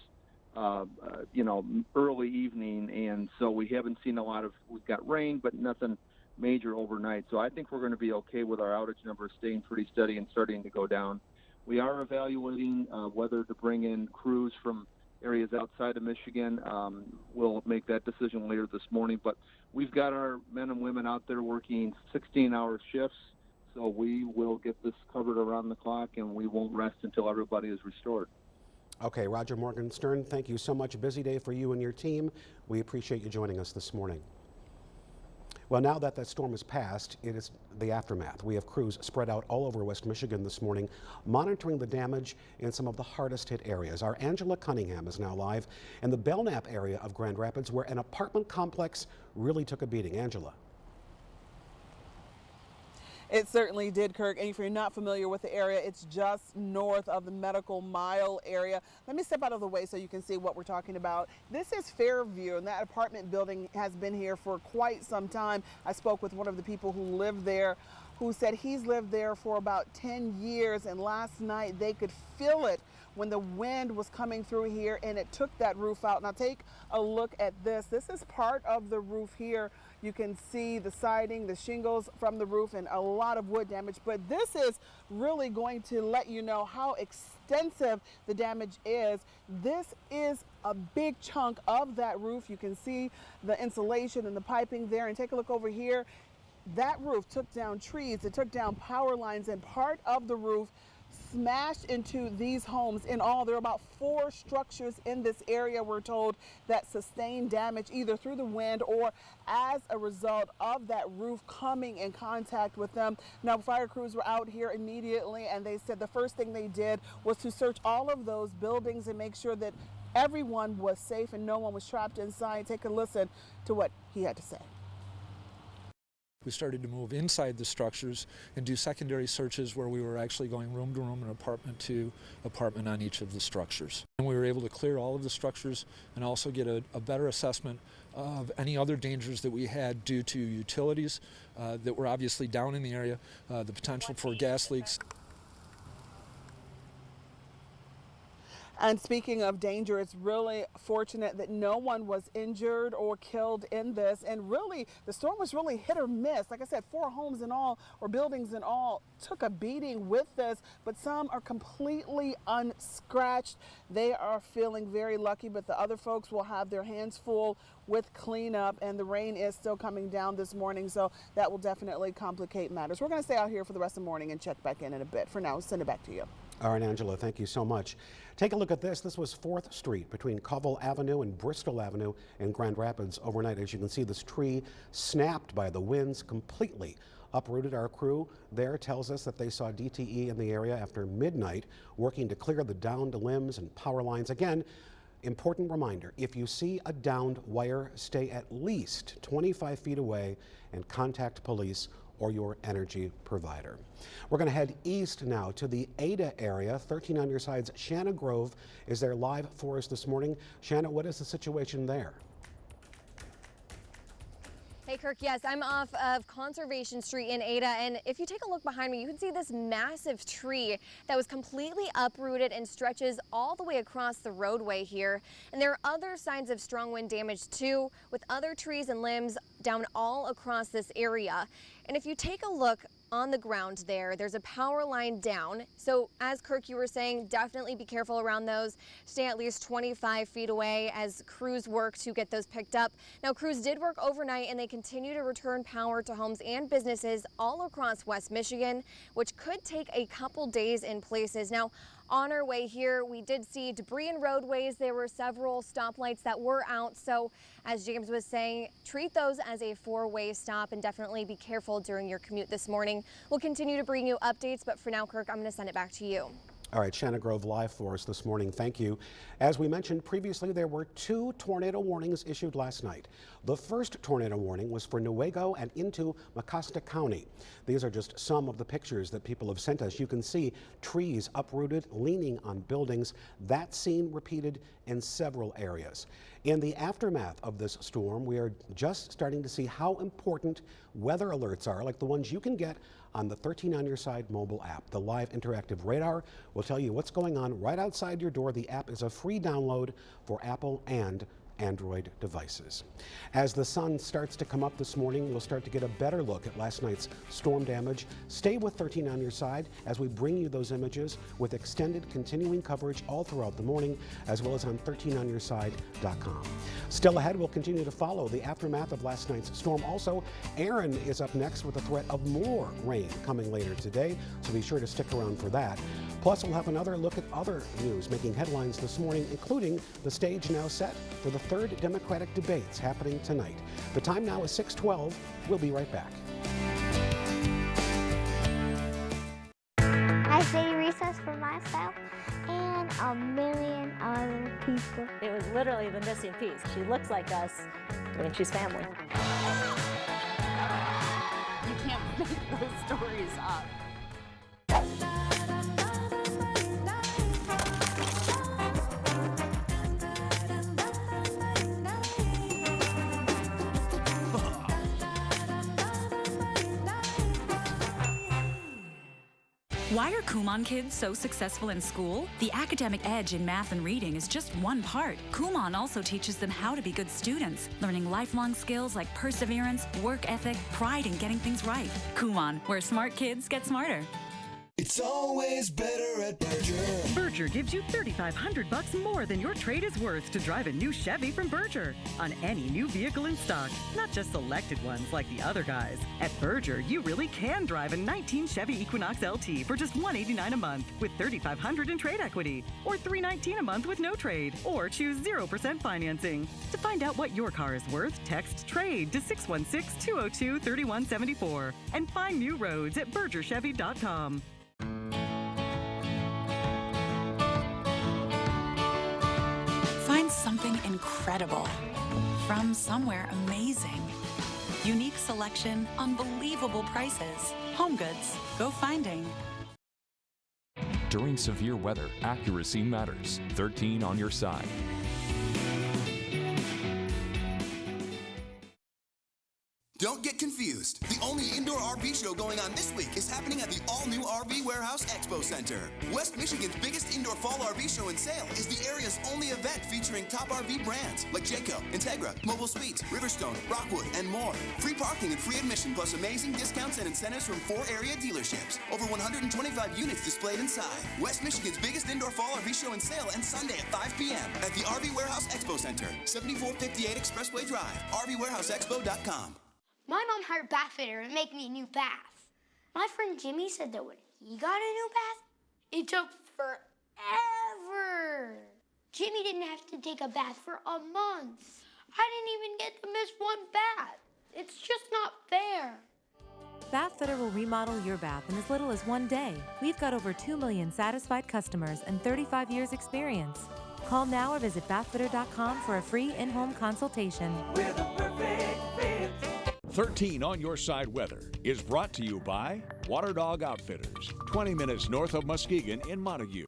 early evening, and so we haven't seen we've got rain, but nothing major overnight. So I think we're going to be okay with our outage numbers staying pretty steady and starting to go down. We are evaluating whether to bring in crews from areas outside of Michigan. We'll make that decision later this morning, but we've got our men and women out there working 16-hour shifts, so we will get this covered around the clock, and we won't rest until everybody is restored. Okay, Roger Morgenstern, thank you so much. A busy day for you and your team. We appreciate you joining us this morning. Well, now that storm has passed, it is the aftermath. We have crews spread out all over West Michigan this morning, monitoring the damage in some of the hardest hit areas. Our Angela Cunningham is now live in the Belknap area of Grand Rapids, where an apartment complex really took a beating. Angela. It certainly did, Kirk. And if you're not familiar with the area, it's just north of the Medical Mile area. Let me step out of the way so you can see what we're talking about. This is Fairview, and that apartment building has been here for quite some time. I spoke with one of the people who live there, who said he's lived there for about 10 years, and last night they could feel it when the wind was coming through here and it took that roof out. Now take a look at this. This is part of the roof here. You can see the siding, the shingles from the roof, and a lot of wood damage. But this is really going to let you know how extensive the damage is. This is a big chunk of that roof. You can see the insulation and the piping there. And take a look over here. That roof took down trees, it took down power lines, and part of the roof smashed into these homes. In all, there are about 4 structures in this area, we're told, that sustained damage either through the wind or as a result of that roof coming in contact with them. Now, fire crews were out here immediately, and they said the first thing they did was to search all of those buildings and make sure that everyone was safe and no one was trapped inside. Take a listen to what he had to say. We started to move inside the structures and do secondary searches where we were actually going room to room and apartment to apartment on each of the structures. And we were able to clear all of the structures and also get a better assessment of any other dangers that we had due to utilities that were obviously down in the area, the potential for gas leaks. And speaking of danger, it's really fortunate that no one was injured or killed in this. And really, the storm was really hit or miss. Like I said, 4 homes in all, or buildings in all, took a beating with this, but some are completely unscratched. They are feeling very lucky, but the other folks will have their hands full with cleanup, and the rain is still coming down this morning, so that will definitely complicate matters. We're going to stay out here for the rest of the morning and check back in a bit. For now, send it back to you. All right, Angela, thank you so much. Take a look at this. This was 4th Street between Covell Avenue and Bristol Avenue in Grand Rapids overnight. As you can see, this tree snapped by the winds, completely uprooted. Our crew there tells us that they saw DTE in the area after midnight working to clear the downed limbs and power lines. Again, important reminder, if you see a downed wire, stay at least 25 feet away and contact police or your energy provider. We're going to head east now to the Ada area. 13 on your side's Shanna Grove is there live for us this morning. Shanna, what is the situation there? Hey Kirk, yes, I'm off of Conservation Street in Ada, and if you take a look behind me, you can see this massive tree that was completely uprooted and stretches all the way across the roadway here. And there are other signs of strong wind damage too, with other trees and limbs down all across this area. And if you take a look on the ground there's a power line down. So as Kirk, you were saying, definitely be careful around those. Stay at least 25 feet away as crews work to get those picked up. Now, crews did work overnight and they continue to return power to homes and businesses all across West Michigan, which could take a couple days in places. Now, on our way here, we did see debris in roadways. There were several stoplights that were out. So as James was saying, treat those as a 4-way stop and definitely be careful during your commute this morning. We'll continue to bring you updates, but for now, Kirk, I'm going to send it back to you. All right, Shanna Grove live for us this morning. Thank you. As we mentioned previously, there were 2 tornado warnings issued last night. The first tornado warning was for Newaygo and into Mecosta County. These are just some of the pictures that people have sent us. You can see trees uprooted, leaning on buildings. That scene repeated in several areas. In the aftermath of this storm, we are just starting to see how important weather alerts are, like the ones you can get on the 13 on your side mobile app. The live interactive radar will tell you what's going on right outside your door. The app is a free download for Apple and Android devices. As the sun starts to come up this morning, we'll start to get a better look at last night's storm damage. Stay with 13 on your side as we bring you those images with extended continuing coverage all throughout the morning, as well as on 13onyourside.com. Still ahead, we'll continue to follow the aftermath of last night's storm. Also, Aaron is up next with the threat of more rain coming later today, so be sure to stick around for that. Plus, we'll have another look at other news making headlines this morning, including the stage now set for the 3rd Democratic debates happening tonight. The time now is 6:12. We'll be right back. I say recess for myself and a million other people. It was literally the missing piece. She looks like us. I mean, she's family. You can't make those stories up. Why are Kumon kids so successful in school? The academic edge in math and reading is just one part. Kumon also teaches them how to be good students, learning lifelong skills like perseverance, work ethic, pride in getting things right. Kumon, where smart kids get smarter. It's always better at Berger. Berger gives you $3,500 more than your trade is worth to drive a new Chevy from Berger on any new vehicle in stock, not just selected ones like the other guys. At Berger, you really can drive a 19 Chevy Equinox LT for just $189 a month with $3,500 in trade equity, or $319 a month with no trade, or choose 0% financing. To find out what your car is worth, text TRADE to 616-202-3174 and find new roads at BergerChevy.com. Find something incredible from somewhere amazing. Unique selection, unbelievable prices. Home Goods, go finding. During severe weather, accuracy matters. 13 on your side. Don't get confused. The only indoor RV show going on this week is happening at the all-new RV Warehouse Expo Center. West Michigan's biggest indoor fall RV show and sale is the area's only event featuring top RV brands like Jayco, Integra, Mobile Suites, Riverstone, Rockwood, and more. Free parking and free admission plus amazing discounts and incentives from 4 area dealerships. Over 125 units displayed inside. West Michigan's biggest indoor fall RV show and sale ends Sunday at 5 p.m. at the RV Warehouse Expo Center, 7458 Expressway Drive, RVWarehouseExpo.com. My mom hired a bath fitter to make me a new bath. My friend Jimmy said that when he got a new bath, it took forever. Jimmy didn't have to take a bath for a month. I didn't even get to miss one bath. It's just not fair. Bathfitter will remodel your bath in as little as one day. We've got over 2 million satisfied customers and 35 years experience. Call now or visit bathfitter.com for a free in-home consultation. We're the perfect fit. 13 on Your Side weather is brought to you by Water Dog Outfitters, 20 minutes north of Muskegon in Montague.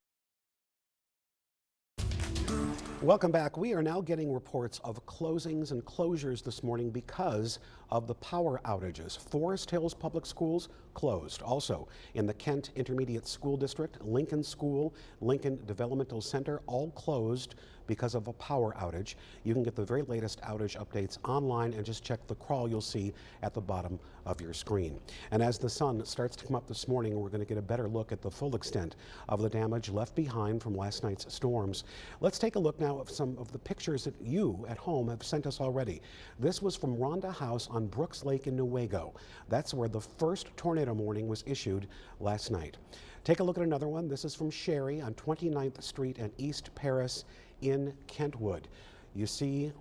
Welcome back. We are now getting reports of closings and closures this morning because of the power outages. Forest Hills Public Schools closed. Also in the Kent Intermediate School District, Lincoln School, Lincoln Developmental Center, all closed because of a power outage. You can get the very latest outage updates online and just check the crawl you'll see at the bottom of your screen. And as the sun starts to come up this morning, we're going to get a better look at the full extent of the damage left behind from last night's storms. Let's take a look now at some of the pictures that you at home have sent us already. This was from Rhonda House on Brooks Lake in Newaygo. That's where the first tornado warning was issued last night. Take a look at another one. This is from Sherry on 29th Street and East Paris in Kentwood. You see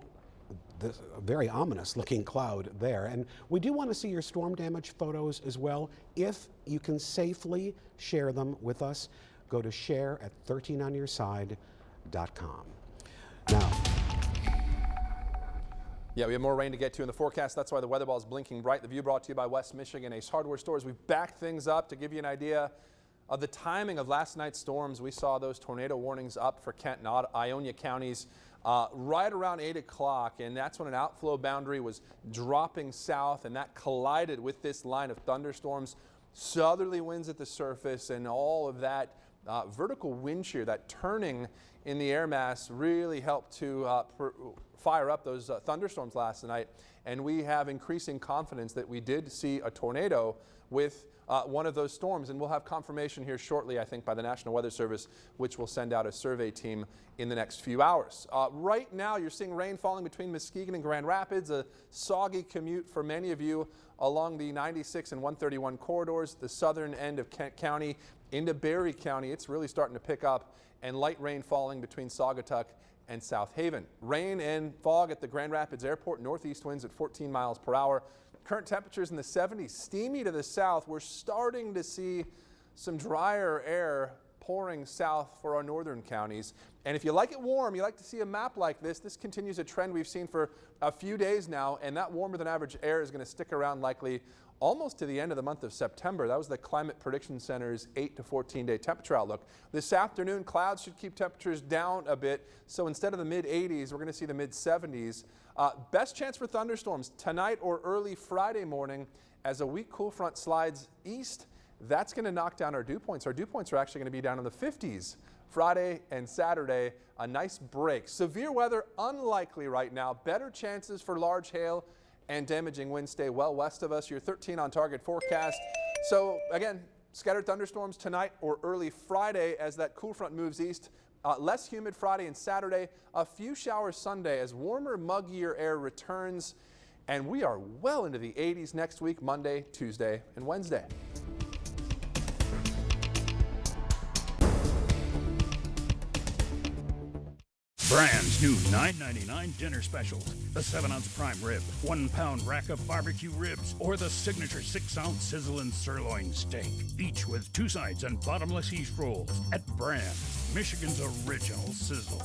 this very ominous looking cloud there. And we do want to see your storm damage photos as well. If you can safely share them with us, go to share@13onyourside.com. Now, yeah, we have more rain to get to in the forecast. That's why the weather ball is blinking bright. The View brought to you by West Michigan Ace Hardware Stores. We've backed things up to give you an idea of the timing of last night's storms. We saw those tornado warnings up for Kent and Ionia counties right around 8 o'clock, and that's when an outflow boundary was dropping south, and that collided with this line of thunderstorms. Southerly winds at the surface, and all of that vertical wind shear, that turning in the air mass, really helped to fire up those thunderstorms last night. And we have increasing confidence that we did see a tornado with one of those storms, and we'll have confirmation here shortly, I think, by the National Weather Service, which will send out a survey team in the next few hours. Right now, you're seeing rain falling between Muskegon and Grand Rapids, a soggy commute for many of you along the 96 and 131 corridors, the southern end of Kent County into Berry County. It's really starting to pick up, and light rain falling between Saugatuck and South Haven. Rain and fog at the Grand Rapids Airport, northeast winds at 14 miles per hour. Current temperatures in the 70s, steamy to the south. We're starting to see some drier air pouring south for our northern counties. And if you like it warm, you like to see a map like this, this continues a trend we've seen for a few days now, and that warmer than average air is going to stick around likely almost to the end of the month of September. That was the Climate Prediction Center's 8 to 14-day temperature outlook. This afternoon, clouds should keep temperatures down a bit. So instead of the mid-80s, we're going to see the mid-70s. Best chance for thunderstorms tonight or early Friday morning as a weak cool front slides east. That's going to knock down our dew points. Our dew points are actually going to be down in the 50s Friday and Saturday. A nice break. Severe weather unlikely right now. Better chances for large hail and damaging winds stay well west of us. Your 13 on target forecast. So again, scattered thunderstorms tonight or early Friday as that cool front moves east. Less humid Friday and Saturday. A few showers Sunday as warmer, muggier air returns. And we are well into the 80s next week, Monday, Tuesday, and Wednesday. Brand's new $9.99 dinner specials. The 7-ounce prime rib, 1-pound rack of barbecue ribs, or the signature 6-ounce sizzling sirloin steak. Each with 2 sides and bottomless yeast rolls at Brand's, Michigan's original sizzle.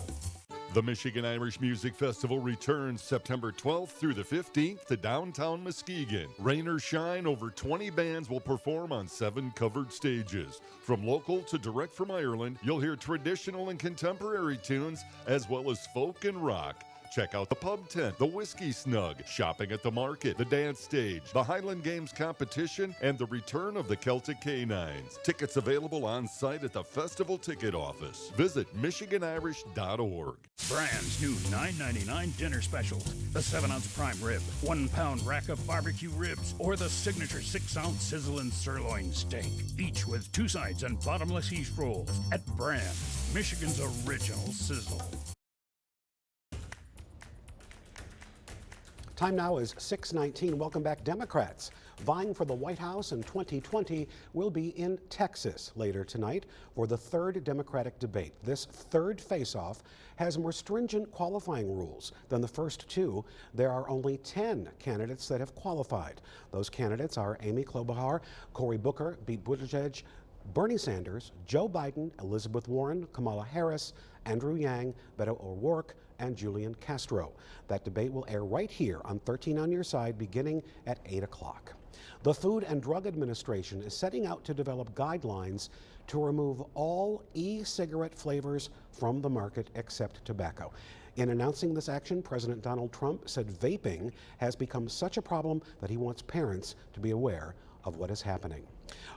The Michigan Irish Music Festival returns September 12th through the 15th to downtown Muskegon. Rain or shine, over 20 bands will perform on 7 covered stages. From local to direct from Ireland, you'll hear traditional and contemporary tunes, as well as folk and rock. Check out the pub tent, the Whiskey Snug, shopping at the market, the dance stage, the Highland Games competition, and the return of the Celtic Canines. Tickets available on site at the festival ticket office. Visit MichiganIrish.org. Brand's new $9.99 dinner specials. The 7-ounce prime rib, 1-pound rack of barbecue ribs, or the signature 6-ounce sizzling sirloin steak. Each with 2 sides and bottomless yeast rolls at Brand's, Michigan's original sizzle. Time now is 6:19. Welcome back. Democrats vying for the White House in 2020 will be in Texas later tonight for the third Democratic debate. This third face-off has more stringent qualifying rules than the first two. There are only 10 candidates that have qualified. Those candidates are Amy Klobuchar, Cory Booker, Pete Buttigieg, Bernie Sanders, Joe Biden, Elizabeth Warren, Kamala Harris, Andrew Yang, Beto O'Rourke, and Julian Castro. That debate will air right here on 13 on Your Side beginning at 8 o'clock. The Food and Drug Administration is setting out to develop guidelines to remove all e-cigarette flavors from the market except tobacco. In announcing this action, President Donald Trump said vaping has become such a problem that he wants parents to be aware of what is happening.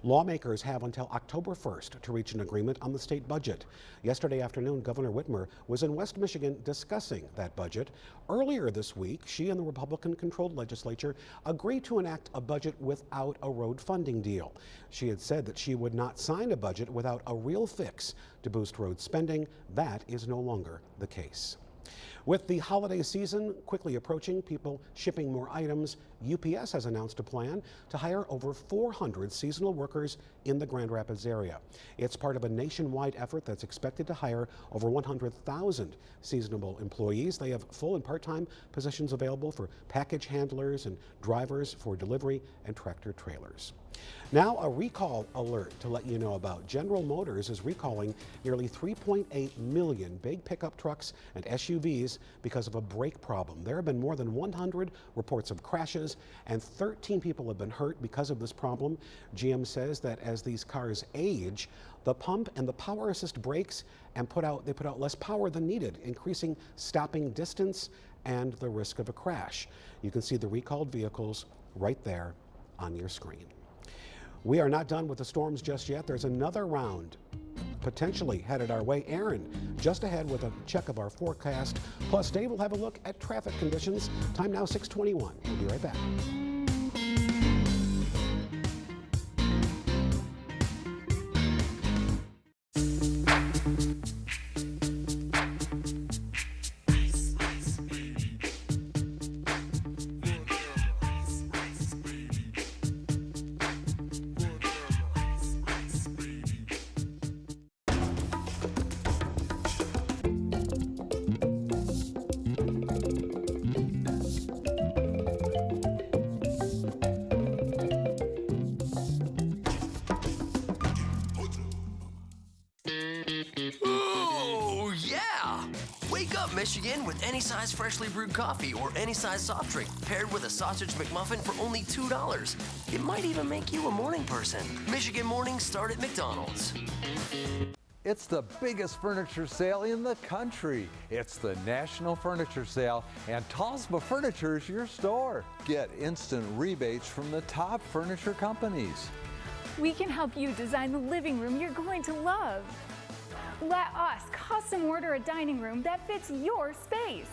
Lawmakers have until October 1st to reach an agreement on the state budget. Yesterday afternoon, Governor Whitmer was in West Michigan discussing that budget. Earlier this week, she and the Republican-controlled legislature agreed to enact a budget without a road funding deal. She had said that she would not sign a budget without a real fix to boost road spending. That is no longer the case. With the holiday season quickly approaching, people shipping more items, UPS has announced a plan to hire over 400 seasonal workers in the Grand Rapids area. It's part of a nationwide effort that's expected to hire over 100,000 seasonal employees. They have full and part-time positions available for package handlers and drivers for delivery and tractor trailers. Now a recall alert to let you know about. General Motors is recalling nearly 3.8 million big pickup trucks and SUVs because of a brake problem. There have been more than 100 reports of crashes and 13 people have been hurt because of this problem. GM says that as these cars age, the pump and the power assist brakes and put out less power than needed, increasing stopping distance and the risk of a crash. You can see the recalled vehicles right there on your screen. We are not done with the storms just yet. There's another round potentially headed our way. Aaron just ahead with a check of our forecast. Plus, Dave will have a look at traffic conditions. Time now 6:21. We'll be right back. Michigan with any size freshly brewed coffee or any size soft drink paired with a sausage McMuffin for only $2. It might even make you a morning person. Michigan mornings start at McDonald's. It's the biggest furniture sale in the country. It's the National Furniture Sale, and Talsma Furniture is your store. Get instant rebates from the top furniture companies. We can help you design the living room you're going to love. Let us custom order a dining room that fits your space.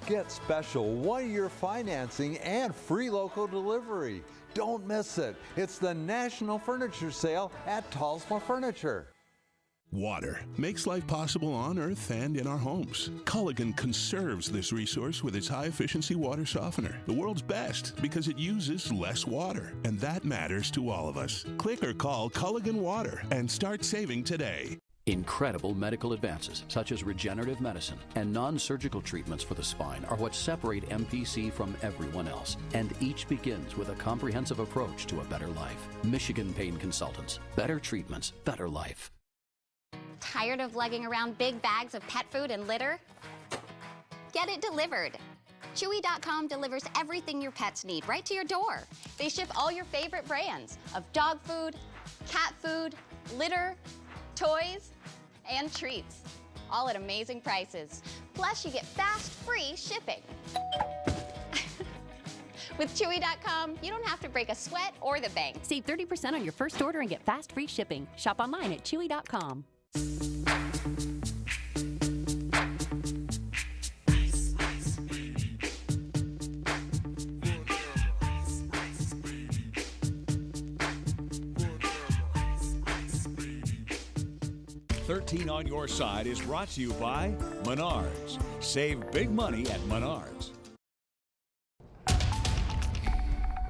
Get special one-year financing and free local delivery. Don't miss it. It's the National Furniture Sale at Talsma Furniture. Water makes life possible on Earth and in our homes. Culligan conserves this resource with its high-efficiency water softener, the world's best because it uses less water, and that matters to all of us. Click or call Culligan Water and start saving today. Incredible medical advances, such as regenerative medicine and non-surgical treatments for the spine, are what separate MPC from everyone else. And each begins with a comprehensive approach to a better life. Michigan Pain Consultants. Better treatments, better life. Tired of lugging around big bags of pet food and litter? Get it delivered. Chewy.com delivers everything your pets need right to your door. They ship all your favorite brands of dog food, cat food, litter, toys, and treats, all at amazing prices. Plus, you get fast, free shipping. With Chewy.com, you don't have to break a sweat or the bank. Save 30% on your first order and get fast, free shipping. Shop online at Chewy.com. On Your Side is brought to you by Menards. Save big money at Menards.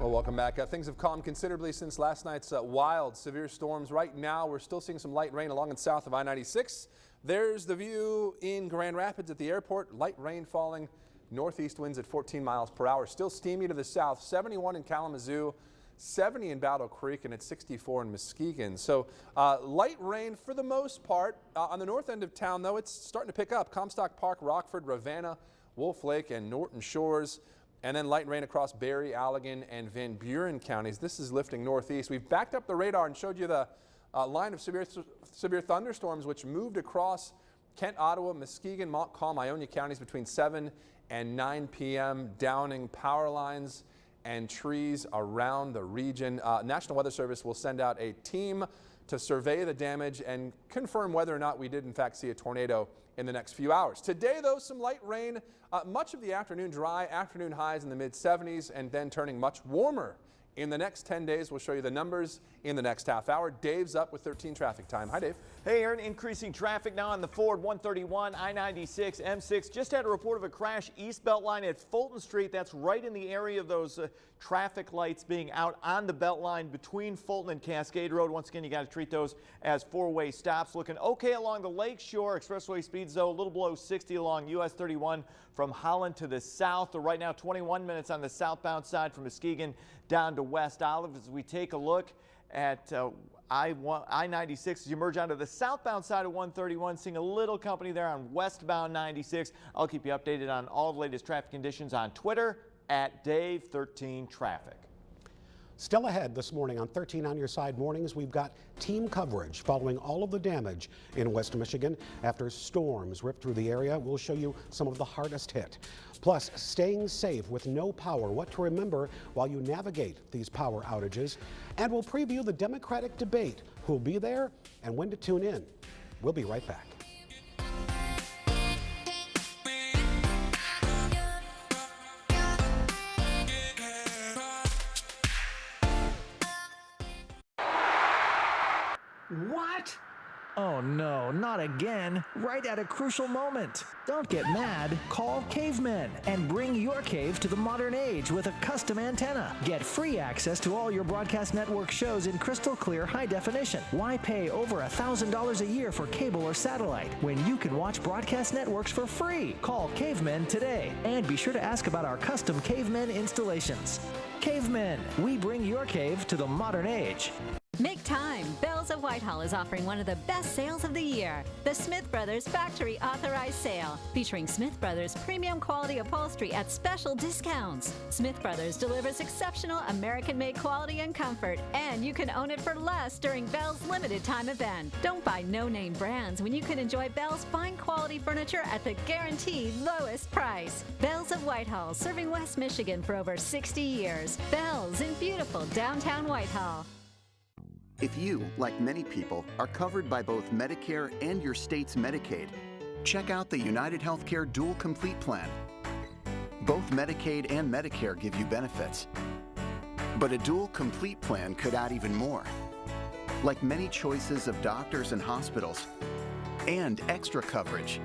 Well, welcome back. Things have calmed considerably since last night's wild, severe storms. Right now, we're still seeing some light rain along and south of I-96. There's the view in Grand Rapids at the airport. Light rain falling, northeast winds at 14 miles per hour. Still steamy to the south, 71 in Kalamazoo, 70 in Battle Creek, and it's 64 in Muskegon. So light rain for the most part. On the north end of town, though, it's starting to pick up. Comstock Park, Rockford, Ravenna, Wolf Lake, and Norton Shores. And then light rain across Barry, Allegan, and Van Buren counties. This is lifting northeast. We've backed up the radar and showed you the line of severe thunderstorms which moved across Kent, Ottawa, Muskegon, Montcalm, Ionia counties between 7 and 9 p.m., downing power lines and trees around the region. National Weather Service will send out a team to survey the damage and confirm whether or not we did in fact see a tornado in the next few hours. Today, though, some light rain, much of the afternoon dry, afternoon highs in the mid-70s, and then turning much warmer in the next 10 days. We'll show you the numbers in the next half hour. Dave's up with 13 traffic time. Hi, Dave. Hey, Aaron. Increasing traffic now on the Ford 131, I-96, M6. Just had a report of a crash east Beltline at Fulton Street. That's right in the area of those traffic lights being out on the Beltline between Fulton and Cascade Road. Once again, you got to treat those as four-way stops. Looking okay along the Lakeshore. Expressway speeds, though, a little below 60 along US 31 from Holland to the south. Right now, 21 minutes on the southbound side from Muskegon down to West Olive. As we take a look at I-96 as you merge onto the southbound side of 131, seeing a little company there on westbound 96. I'll keep you updated on all the latest traffic conditions on Twitter at Dave13Traffic. Still ahead this morning on 13 On Your Side Mornings, we've got team coverage following all of the damage in West Michigan after storms ripped through the area. We'll show you some of the hardest hit. Plus, staying safe with no power, what to remember while you navigate these power outages. And we'll preview the Democratic debate, who'll be there and when to tune in. We'll be right back. What? Oh no, not again. Right at a crucial moment. Don't get mad. Call Cavemen and bring your cave to the modern age with a custom antenna. Get free access to all your broadcast network shows in crystal clear high definition. Why pay over $1,000 a year for cable or satellite when you can watch broadcast networks for free? Call Cavemen today and be sure to ask about our custom Cavemen installations. Cavemen, we bring your cave to the modern age. Make time. Bells of Whitehall is offering one of the best sales of the year. The Smith Brothers Factory Authorized Sale, featuring Smith Brothers premium quality upholstery at special discounts. Smith Brothers delivers exceptional American-made quality and comfort, and you can own it for less during Bell's limited time event. Don't buy no-name brands when you can enjoy Bell's fine quality furniture at the guaranteed lowest price. Bells of Whitehall, serving West Michigan for over 60 years. Bells in beautiful downtown Whitehall. If you, like many people, are covered by both Medicare and your state's Medicaid, check out the United Healthcare Dual Complete Plan. Both Medicaid and Medicare give you benefits, but a Dual Complete Plan could add even more, like many choices of doctors and hospitals, and extra coverage,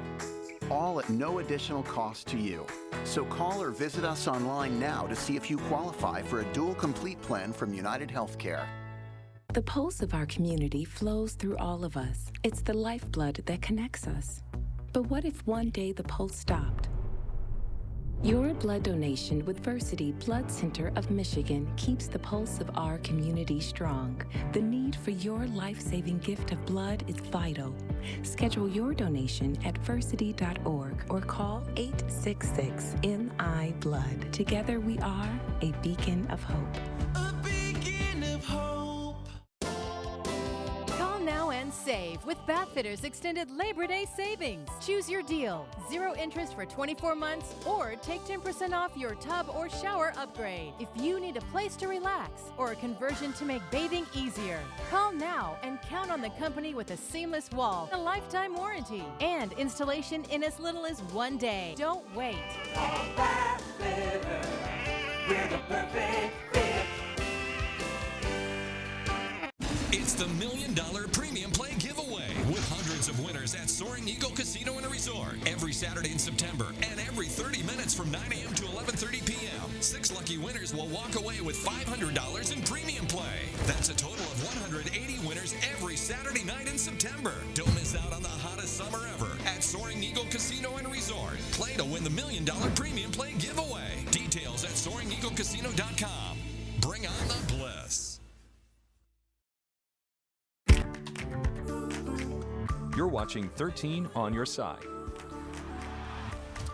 all at no additional cost to you. So call or visit us online now to see if you qualify for a Dual Complete Plan from United Healthcare. The pulse of our community flows through all of us. It's the lifeblood that connects us. But what if one day the pulse stopped? Your blood donation with Versity Blood Center of Michigan keeps the pulse of our community strong. The need for your life-saving gift of blood is vital. Schedule your donation at versity.org or call 866-MI-BLOOD. Together we are a beacon of hope. A beacon of hope. Save with Bath Fitters Extended Labor Day Savings. Choose your deal. 0 interest for 24 months or take 10% off your tub or shower upgrade. If you need a place to relax or a conversion to make bathing easier, call now and count on the company with a seamless wall, a lifetime warranty, and installation in as little as 1 day. Don't wait. Bath Fitters, we're the perfect fit. It's the $1 Million Premium Play Giveaway with hundreds of winners at Soaring Eagle Casino and Resort every Saturday in September and every 30 minutes from 9 a.m. to 11:30 p.m. 6 lucky winners will walk away with $500 in premium play. That's a total of 180 winners every Saturday night in September. Don't miss out on the hottest summer ever at Soaring Eagle Casino and Resort. Play to win the $1 million premium play giveaway. Details at SoaringEagleCasino.com. Bring on the bliss. You're watching 13 on your side.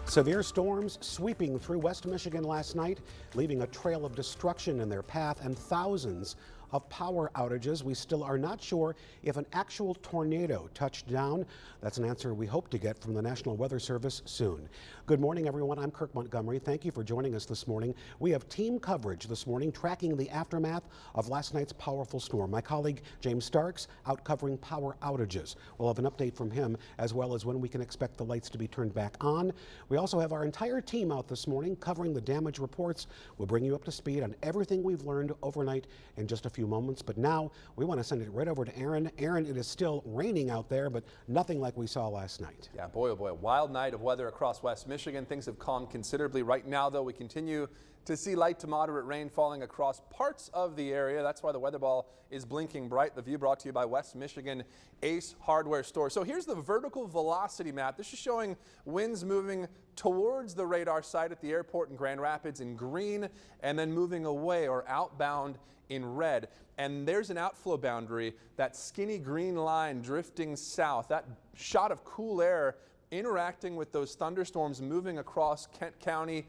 Severe storms sweeping through West Michigan last night, leaving a trail of destruction in their path and thousands of power outages. We still are not sure if an actual tornado touched down. That's an answer we hope to get from the National Weather Service soon. Good morning, everyone. I'm Kirk Montgomery. Thank you for joining us this morning. We have team coverage this morning tracking the aftermath of last night's powerful storm. My colleague James Starks out covering power outages. We'll have an update from him as well as when we can expect the lights to be turned back on. We also have our entire team out this morning covering the damage reports. We'll bring you up to speed on everything we've learned overnight in just a few moments. But now we want to send it right over to Aaron. Aaron, it is still raining out there, but nothing like we saw last night. Yeah, boy, oh boy, a wild night of weather across West Michigan. Things have calmed considerably. Right now, though, we continue to see light to moderate rain falling across parts of the area. That's why the weather ball is blinking bright. The view brought to you by West Michigan Ace Hardware Store. So here's the vertical velocity map. This is showing winds moving towards the radar site at the airport in Grand Rapids in green and then moving away or outbound in red. And there's an outflow boundary, that skinny green line drifting south, that shot of cool air interacting with those thunderstorms moving across Kent County,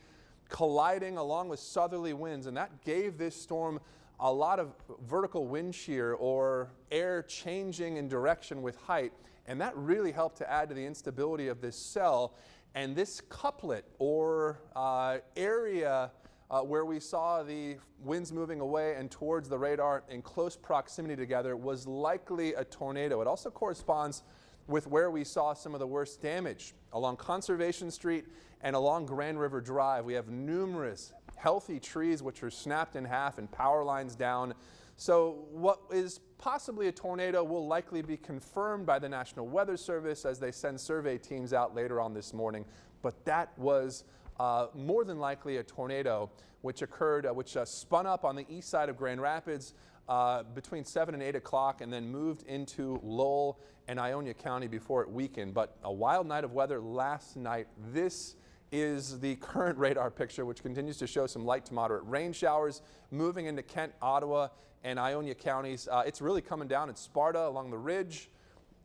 colliding along with southerly winds, and that gave this storm a lot of vertical wind shear or air changing in direction with height, and that really helped to add to the instability of this cell. And this couplet or area where we saw the winds moving away and towards the radar in close proximity together was likely a tornado. It also corresponds with where we saw some of the worst damage along Conservation Street and along Grand River Drive. We have numerous healthy trees which are snapped in half and power lines down. So what is possibly a tornado will likely be confirmed by the National Weather Service as they send survey teams out later on this morning. But that was more than likely a tornado which occurred, which spun up on the east side of Grand Rapids between 7 and 8 o'clock and then moved into Lowell and Ionia County before it weakened. But a wild night of weather last night. This is the current radar picture, which continues to show some light to moderate rain showers moving into Kent, Ottawa, and Ionia counties. It's really coming down in Sparta along the ridge,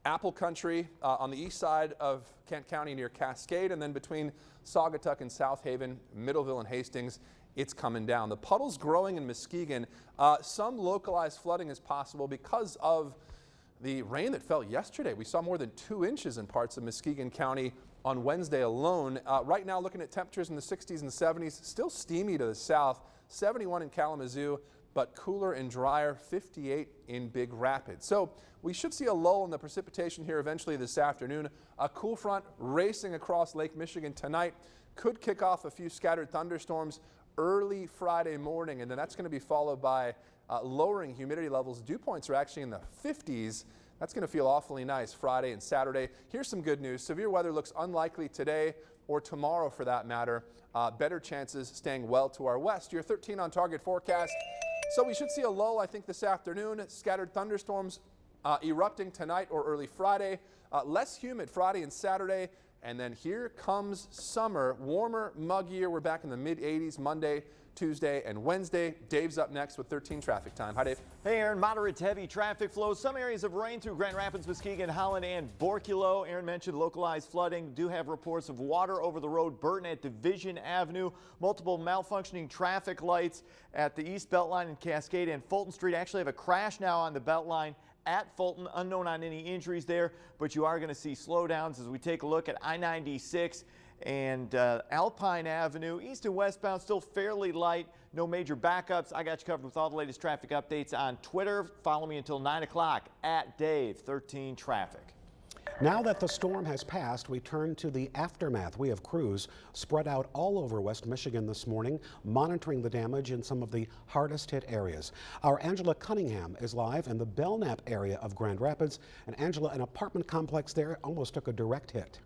Apple Country on the east side of Kent County near Cascade, and then between Saugatuck and South Haven, Middleville and Hastings, it's coming down. The puddles growing in Muskegon. Some localized flooding is possible because of the rain that fell yesterday. We saw more than 2 inches in parts of Muskegon County on Wednesday alone. Right now looking at temperatures in the 60s and 70s, still steamy to the south, 71 in Kalamazoo, but cooler and drier, 58 in Big Rapids. So we should see a lull in the precipitation here eventually this afternoon. A cool front racing across Lake Michigan tonight could kick off a few scattered thunderstorms early Friday morning, and then that's going to be followed by lowering humidity levels. Dew points are actually in the 50s. That's going to feel awfully nice Friday and Saturday. Here's some good news. Severe weather looks unlikely today or tomorrow for that matter. Better chances staying well to our west. Your 13 on target forecast. So we should see a lull, I think, this afternoon. Scattered thunderstorms erupting tonight or early Friday. Less humid Friday and Saturday. And then here comes summer, warmer, muggier. We're back in the mid-80s Monday, Tuesday, and Wednesday. Dave's up next with 13 traffic time. Hi, Dave. Hey, Aaron. Moderate to heavy traffic flows. Some areas of rain through Grand Rapids, Muskegon, Holland, and Borculo. Aaron mentioned localized flooding. Do have reports of water over the road. Burton at Division Avenue. Multiple malfunctioning traffic lights at the East Beltline in Cascade and Fulton Street. Actually have a crash now on the Beltline at Fulton. Unknown on any injuries there, but you are going to see slowdowns as we take a look at I-96 and Alpine Avenue. East and westbound still fairly light. No major backups. I got you covered with all the latest traffic updates on Twitter. Follow me until 9 o'clock at Dave13 Traffic. Now that the storm has passed, we turn to the aftermath. We have crews spread out all over West Michigan this morning, monitoring the damage in some of the hardest hit areas. Our Angela Cunningham is live in the Belknap area of Grand Rapids. And Angela, an apartment complex there almost took a direct hit.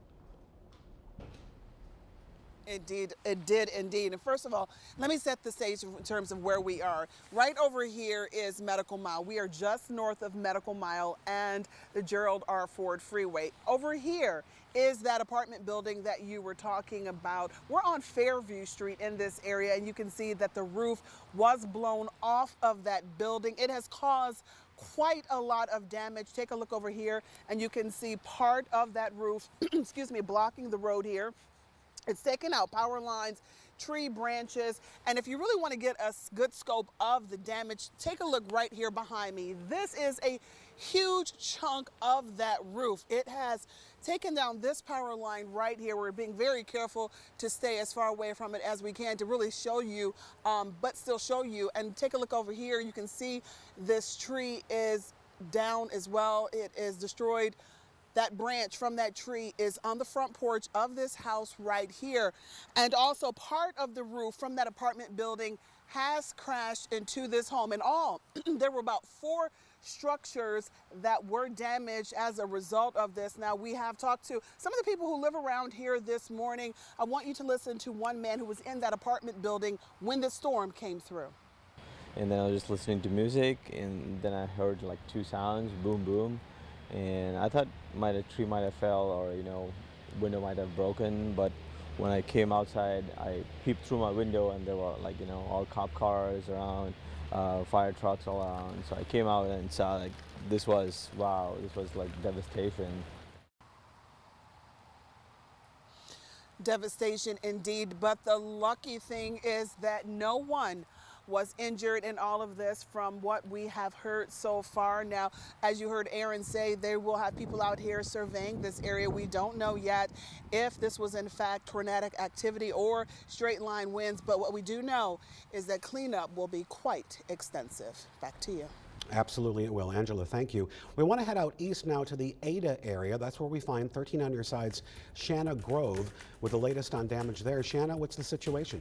It did indeed. And first of all, let me set the stage in terms of where we are. Right over here is Medical Mile. We are just north of Medical Mile and the Gerald R. Ford Freeway. Over here is that apartment building that you were talking about. We're on Fairview Street in this area, and you can see that the roof was blown off of that building. It has caused quite a lot of damage. Take a look over here, and you can see part of that roof, excuse me, blocking the road here. It's taken out power lines, tree branches, and if you really want to get a good scope of the damage, take a look right here behind me. This is a huge chunk of that roof. It has taken down this power line right here. We're being very careful to stay as far away from it as we can to really show you, but still show you. And take a look over here. You can see this tree is down as well. It is destroyed. That branch from that tree is on the front porch of this house right here. And also part of the roof from that apartment building has crashed into this home. In all, there were about 4 structures that were damaged as a result of this. Now, we have talked to some of the people who live around here this morning. I want you to listen to one man who was in that apartment building when the storm came through. And then I was just listening to music, and then I heard like 2 sounds, boom, boom. And I thought a tree might have fell, or window might have broken. But when I came outside, I peeped through my window, and there were all cop cars around, fire trucks all around. So I came out and saw this was like devastation. Devastation indeed, but the lucky thing is that no one was injured in all of this from what we have heard so far. Now, as you heard Aaron say, they will have people out here surveying this area. We don't know yet if this was in fact tornadic activity or straight line winds, but what we do know is that cleanup will be quite extensive. Back to you. Absolutely it will. Angela, thank you. We want to head out east now to the Ada area. That's where we find 13 on your side's Shanna Grove with the latest on damage there. Shanna, what's the situation?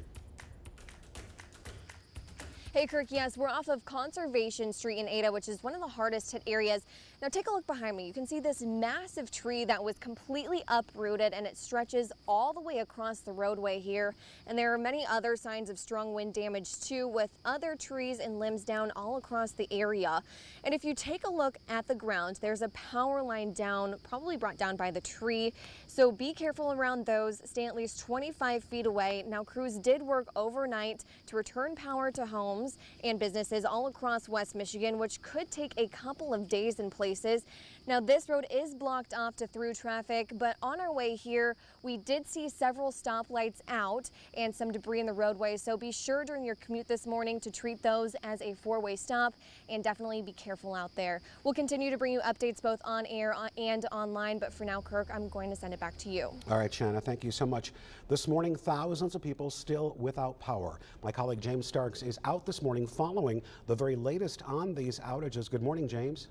Hey, Kirk, yes, we're off of Conservation Street in Ada, which is one of the hardest hit areas. Now take a look behind me. You can see this massive tree that was completely uprooted, and it stretches all the way across the roadway here. And there are many other signs of strong wind damage too, with other trees and limbs down all across the area. And if you take a look at the ground, there's a power line down, probably brought down by the tree. So be careful around those. Stay at least 25 feet away. Now, crews did work overnight to return power to homes and businesses all across West Michigan, which could take a couple of days in places. Now, this road is blocked off to through traffic, but on our way here, we did see several stoplights out and some debris in the roadway. So be sure during your commute this morning to treat those as a 4-way stop, and definitely be careful out there. We'll continue to bring you updates both on air and online, but for now, Kirk, I'm going to send it back to you. All right, Shanna, thank you so much. This morning, thousands of people still without power. My colleague James Starks is out this morning following the very latest on these outages. Good morning, James.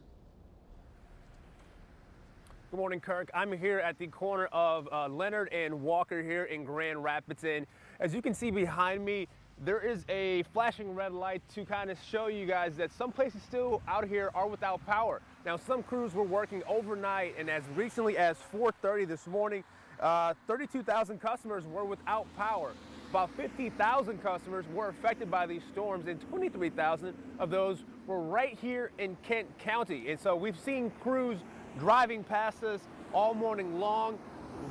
Good morning, Kirk. I'm here at the corner of Leonard and Walker here in Grand Rapids. And as you can see behind me, there is a flashing red light to kind of show you guys that some places still out here are without power. Now, some crews were working overnight, and as recently as 4:30 this morning, 32,000 customers were without power. About 50,000 customers were affected by these storms, and 23,000 of those were right here in Kent County. And so we've seen crews driving past us all morning long,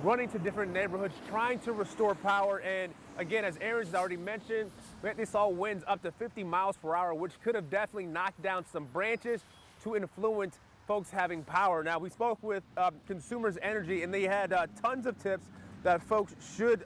running to different neighborhoods, trying to restore power. And again, as Aaron's already mentioned, they saw winds up to 50 miles per hour, which could have definitely knocked down some branches to influence folks having power. Now, we spoke with Consumers Energy, and they had tons of tips that folks should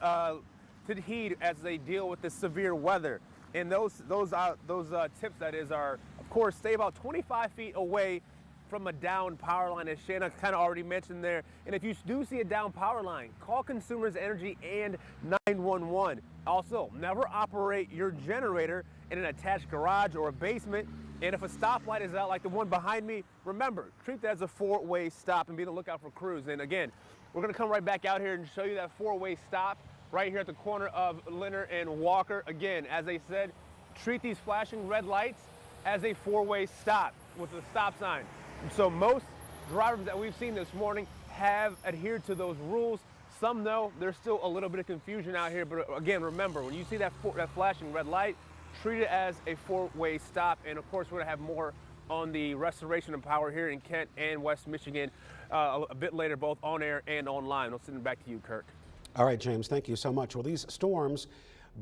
heed as they deal with the severe weather. And those tips, that is, are, of course, stay about 25 feet away from a down power line, as Shanna kind of already mentioned there. And if you do see a down power line, call Consumers Energy and 911. Also, never operate your generator in an attached garage or a basement. And if a stoplight is out like the one behind me, remember, treat that as a 4-way stop and be on the lookout for crews. And again, we're gonna come right back out here and show you that 4-way stop right here at the corner of Leonard and Walker. Again, as I said, treat these flashing red lights as a 4-way stop with a stop sign. So most drivers that we've seen this morning have adhered to those rules. Some know there's still a little bit of confusion out here, but again, remember, when you see that flashing red light, treat it as a four-way stop. And of course, we're gonna have more on the restoration of power here in Kent and West Michigan a bit later, both on air and online. I'll send it back to you, Kirk. All right, James, thank you so much. Well, these storms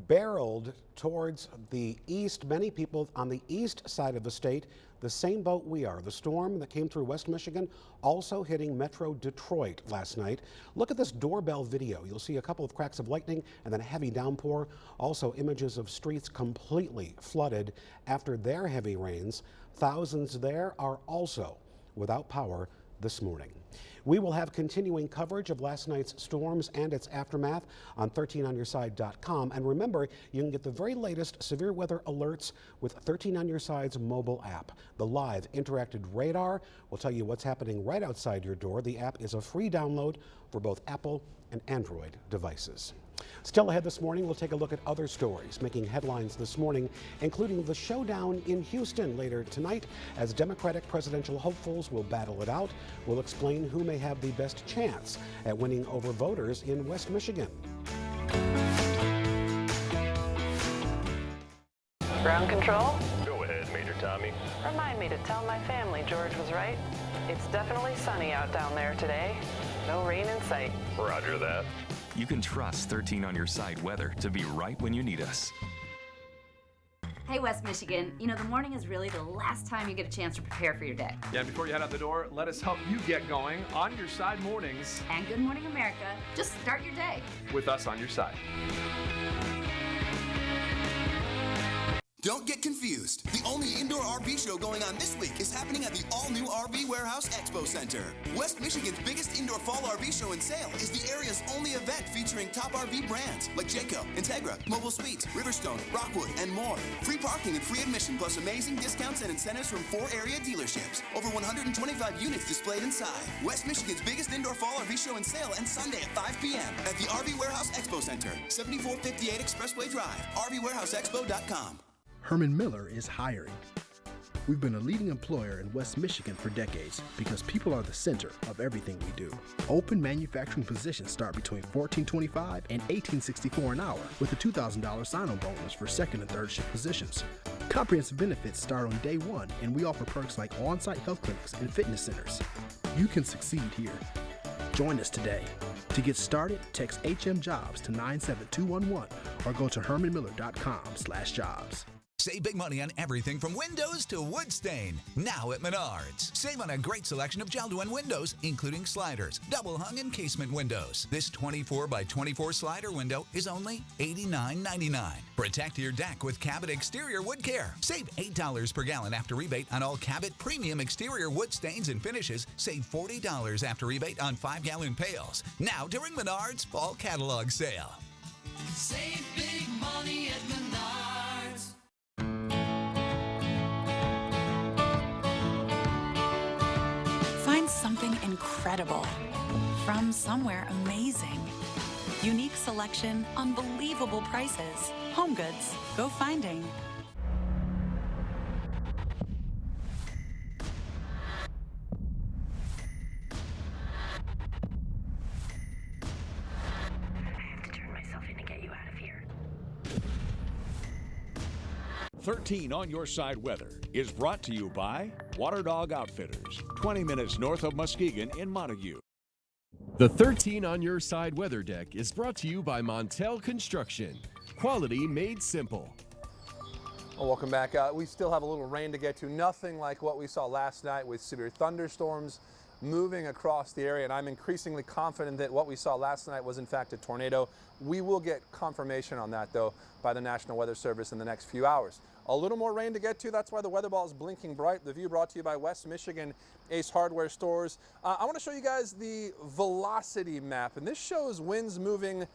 barreled towards the east. Many people on the east side of the state, the same boat we are. The storm that came through West Michigan also hitting Metro Detroit last night. Look at this doorbell video. You'll see a couple of cracks of lightning and then a heavy downpour. Also images of streets completely flooded after their heavy rains. Thousands there are also without power this morning. We will have continuing coverage of last night's storms and its aftermath on 13onyourside.com. And remember, you can get the very latest severe weather alerts with 13 on Your Side's mobile app. The live interactive radar will tell you what's happening right outside your door. The app is a free download for both Apple and Android devices. Still ahead this morning, we'll take a look at other stories making headlines this morning, including the showdown in Houston later tonight as Democratic presidential hopefuls will battle it out. We'll explain who may have the best chance at winning over voters in West Michigan. Ground control? Go ahead, Major Tommy. Remind me to tell my family George was right. It's definitely sunny out down there today. No rain in sight. Roger that. You can trust 13 on Your Side weather to be right when you need us. Hey, West Michigan. You know, the morning is really the last time you get a chance to prepare for your day. Yeah, before you head out the door, let us help you get going on Your Side mornings. And Good Morning America. Just start your day with us on your side. Don't get confused. The only indoor RV show going on this week is happening at the all-new RV Warehouse Expo Center. West Michigan's biggest indoor fall RV show and sale is the area's only event featuring top RV brands like Jayco, Integra, Mobile Suites, Riverstone, Rockwood, and more. Free parking and free admission plus amazing discounts and incentives from 4 area dealerships. Over 125 units displayed inside. West Michigan's biggest indoor fall RV show and sale ends Sunday at 5 p.m. at the RV Warehouse Expo Center, 7458 Expressway Drive, RVWarehouseExpo.com. Herman Miller is hiring. We've been a leading employer in West Michigan for decades because people are the center of everything we do. Open manufacturing positions start between $14.25 and $18.64 an hour with a $2,000 sign-on bonus for second and third shift positions. Comprehensive benefits start on day one, and we offer perks like on-site health clinics and fitness centers. You can succeed here. Join us today. To get started, text HM-JOBS to 97211 or go to hermanmiller.com/jobs. Save big money on everything from windows to wood stain. Now at Menards. Save on a great selection of JELD-WEN windows, including sliders, double hung, and casement windows. This 24 by 24 slider window is only $89.99. Protect your deck with Cabot Exterior Wood Care. Save $8 per gallon after rebate on all Cabot premium exterior wood stains and finishes. Save $40 after rebate on 5-gallon pails. Now during Menards Fall Catalog Sale. Save big money at Menards. Find something incredible from somewhere amazing. Unique selection, unbelievable prices. Home Goods, go finding. I have to turn myself in to get you out of here. 13 on Your Side weather is brought to you by Water Dog Outfitters, 20 minutes north of Muskegon in Montague. The 13 on Your Side weather deck is brought to you by Montel Construction. Quality made simple. Well, welcome back. We still have a little rain to get to. Nothing like what we saw last night with severe thunderstorms moving across the area, and I'm increasingly confident that what we saw last night was in fact a tornado. We will get confirmation on that, though, by the National Weather Service in the next few hours. A little more rain to get to. That's why the weather ball is blinking bright. The view brought to you by West Michigan Ace Hardware Stores. I want to show you guys the velocity map, and this shows winds moving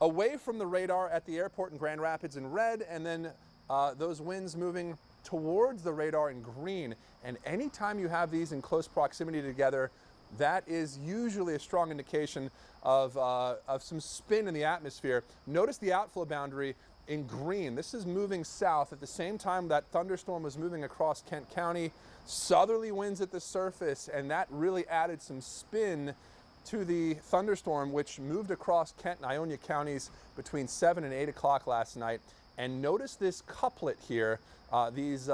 away from the radar at the airport in Grand Rapids in red, and then those winds moving towards the radar in green. And anytime you have these in close proximity together, that is usually a strong indication of some spin in the atmosphere. Notice the outflow boundary in green. This is moving south at the same time that thunderstorm was moving across Kent County. Southerly winds at the surface, and that really added some spin to the thunderstorm which moved across Kent and Ionia counties between 7 and 8 o'clock last night. And notice this couplet here, these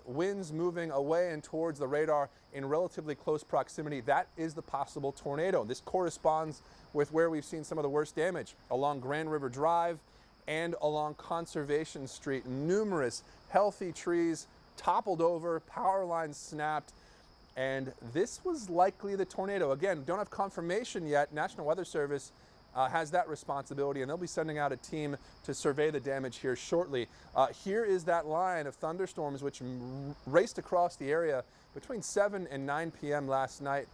winds moving away and towards the radar in relatively close proximity. That is the possible tornado. This corresponds with where we've seen some of the worst damage along Grand River Drive and along Conservation Street. Numerous healthy trees toppled over, power lines snapped, and this was likely the tornado. Again, don't have confirmation yet. National Weather Service has that responsibility, and they'll be sending out a team to survey the damage here shortly. Here is that line of thunderstorms which raced across the area between 7 and 9 p.m. last night.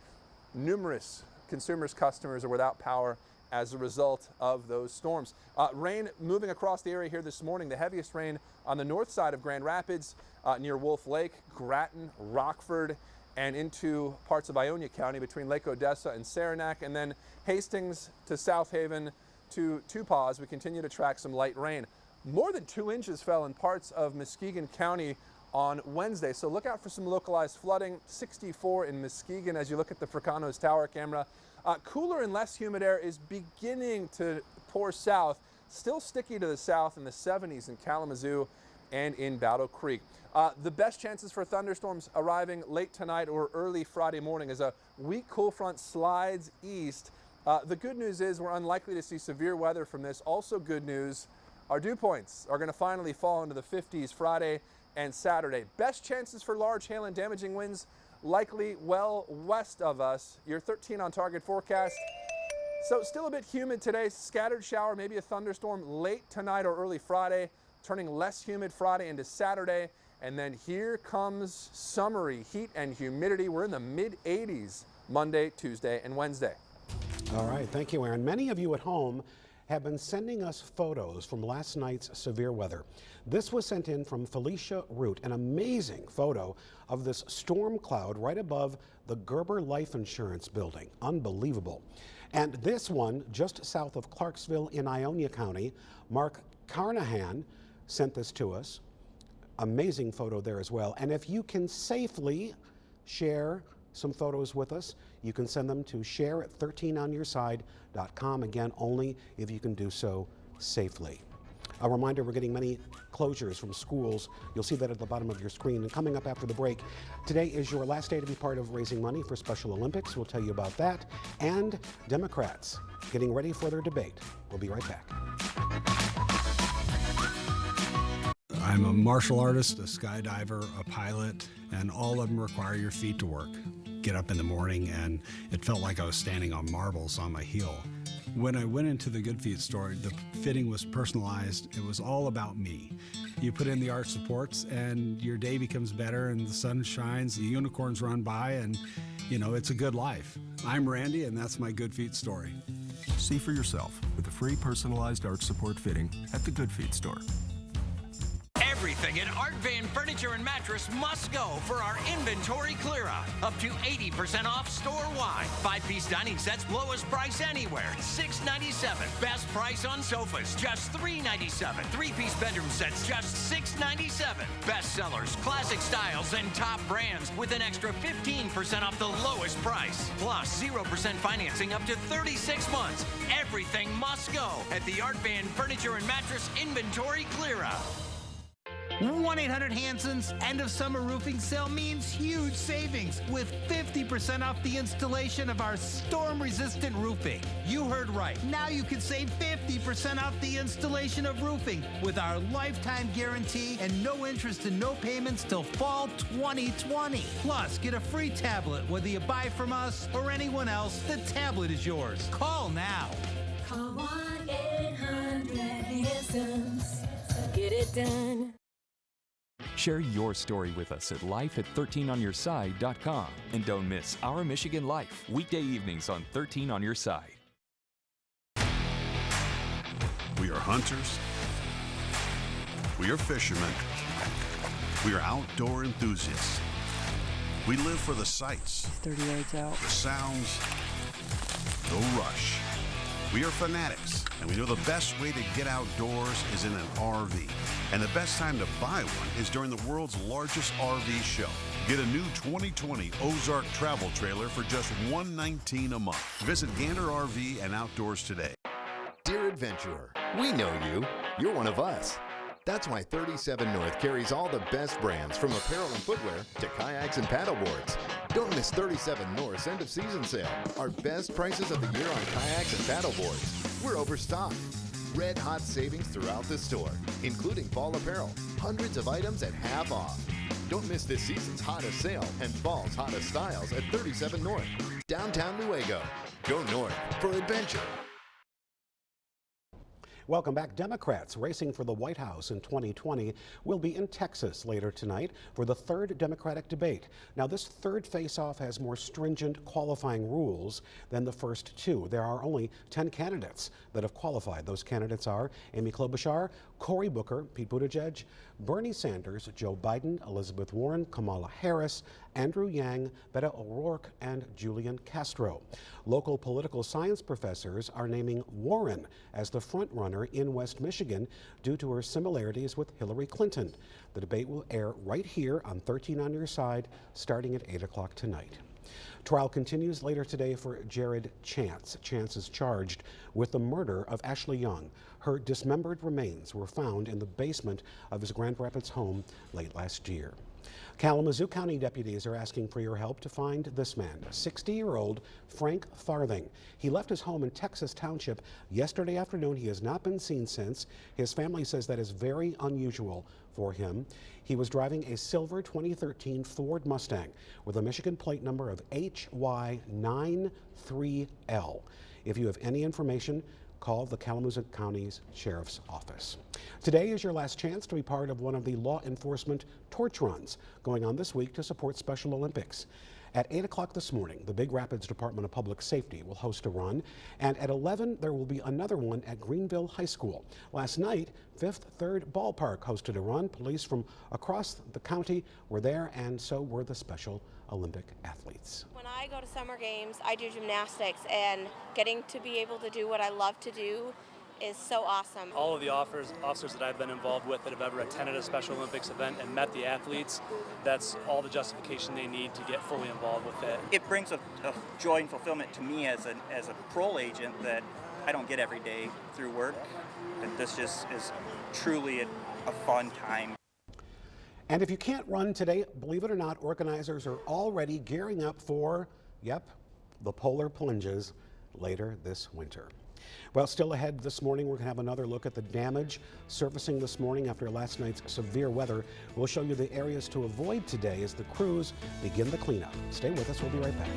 Numerous consumers, customers are without power as a result of those storms. Rain moving across the area here this morning. The heaviest rain on the north side of Grand Rapids, near Wolf Lake, Grattan, Rockford, and into parts of Ionia County between Lake Odessa and Saranac, and then Hastings to South Haven to Tupaz. We continue to track some light rain. More than 2 inches fell in parts of Muskegon County on Wednesday, so look out for some localized flooding. 64 in Muskegon as you look at the Fricano's tower camera. Cooler and less humid air is beginning to pour south, still sticky to the south in the 70s in Kalamazoo and in Battle Creek. The best chances for thunderstorms arriving late tonight or early Friday morning as a weak cool front slides east. The good news is we're unlikely to see severe weather from this. Also good news, our dew points are going to finally fall into the 50s Friday and Saturday. Best chances for large hail and damaging winds likely well west of us. Your 13 on target forecast. So still a bit humid today. Scattered shower, maybe a thunderstorm late tonight or early Friday, turning less humid Friday into Saturday. And then here comes summery heat and humidity. We're in the mid-80s Monday, Tuesday, and Wednesday. All right, thank you, Aaron. Many of you at home have been sending us photos from last night's severe weather. This was sent in from Felicia Root, an amazing photo of this storm cloud right above the Gerber Life Insurance building. Unbelievable. And this one just south of Clarksville in Ionia County. Mark Carnahan sent this to us. Amazing photo there as well. And if you can safely share some photos with us, you can send them to share@13onyourside.com. Again, only if you can do so safely. A reminder, we're getting many closures from schools. You'll see that at the bottom of your screen. And coming up after the break, today is your last day to be part of raising money for Special Olympics. We'll tell you about that. And Democrats getting ready for their debate. We'll be right back. I'm a martial artist, a skydiver, a pilot, and all of them require your feet to work. Get up in the morning and it felt like I was standing on marbles on my heel. When I went into the Good Feet store, the fitting was personalized. It was all about me. You put in the arch supports and your day becomes better and the sun shines, the unicorns run by, and you know, it's a good life. I'm Randy and that's my Good Feet story. See for yourself with a free personalized arch support fitting at the Good Feet store. Everything at Art Van Furniture and Mattress must go for our inventory clear out. Up to 80% off store-wide. 5-piece dining sets, lowest price anywhere, $697. Best price on sofas, just $397. 3-piece bedroom sets, just $697. Best sellers, classic styles, and top brands with an extra 15% off the lowest price. Plus 0% financing up to 36 months. Everything must go at the Art Van Furniture and Mattress inventory clear out. 1-800-Hanson's end of summer roofing sale means huge savings with 50% off the installation of our storm-resistant roofing. You heard right. Now you can save 50% off the installation of roofing with our lifetime guarantee and no interest and no payments till fall 2020. Plus, get a free tablet whether you buy from us or anyone else. The tablet is yours. Call now. Call 1-800-Hanson's. Get it done. Share your story with us at life@13onyourside.com. And don't miss Our Michigan Life, weekday evenings on 13 on Your Side. We are hunters. We are fishermen. We are outdoor enthusiasts. We live for the sights, 30 yards out, the sounds, the rush, We are fanatics, and we know the best way to get outdoors is in an RV. And the best time to buy one is during the world's largest RV show. Get a new 2020 Ozark travel trailer for just $119 a month. Visit Gander RV and Outdoors today. Dear adventurer, we know you. You're one of us. That's why 37 North carries all the best brands, from apparel and footwear to kayaks and paddleboards. Don't miss 37 North's end of season sale. Our best prices of the year on kayaks and paddleboards. We're overstocked. Red hot savings throughout the store, including fall apparel. Hundreds of items at half off. Don't miss this season's hottest sale and fall's hottest styles at 37 North, downtown Newaygo. Go north for adventure. Welcome back. Democrats racing for the White House in 2020 will be in Texas later tonight for the third Democratic debate. Now, this third face-off has more stringent qualifying rules than the first two. There are only 10 candidates that have qualified. Those candidates are Amy Klobuchar, Cory Booker, Pete Buttigieg, Bernie Sanders, Joe Biden, Elizabeth Warren, Kamala Harris, Andrew Yang, Beto O'Rourke, and Julian Castro. Local political science professors are naming Warren as the frontrunner in West Michigan due to her similarities with Hillary Clinton. The debate will air right here on 13 on Your Side starting at 8 o'clock tonight. Trial continues later today for Jared Chance. Chance is charged with the murder of Ashley Young. Her dismembered remains were found in the basement of his Grand Rapids home late last year. Kalamazoo County deputies are asking for your help to find this man, 60-year-old Frank Farthing. He left his home in Texas Township yesterday afternoon. He has not been seen since. His family says that is very unusual for him. He was driving a silver 2013 Ford Mustang with a Michigan plate number of HY93L. If you have any information, call the Kalamazoo County's Sheriff's Office. Today is your last chance to be part of one of the law enforcement torch runs going on this week to support Special Olympics. At 8 o'clock this morning, the Big Rapids Department of Public Safety will host a run, and at 11 there will be another one at Greenville High School. Last night, Fifth Third Ballpark hosted a run. Police from across the county were there, and so were the Special Olympic athletes. When I go to summer games, I do gymnastics, and getting to be able to do what I love to do is so awesome. All of the officers that I've been involved with that have ever attended a Special Olympics event and met the athletes, that's all the justification they need to get fully involved with it. It brings a joy and fulfillment to me as a parole agent that I don't get every day through work. That this just is truly a fun time. And if you can't run today, believe it or not, organizers are already gearing up for, the polar plunges later this winter. Well, still ahead this morning, we're going to have another look at the damage surfacing this morning after last night's severe weather. We'll show you the areas to avoid today as the crews begin the cleanup. Stay with us. We'll be right back.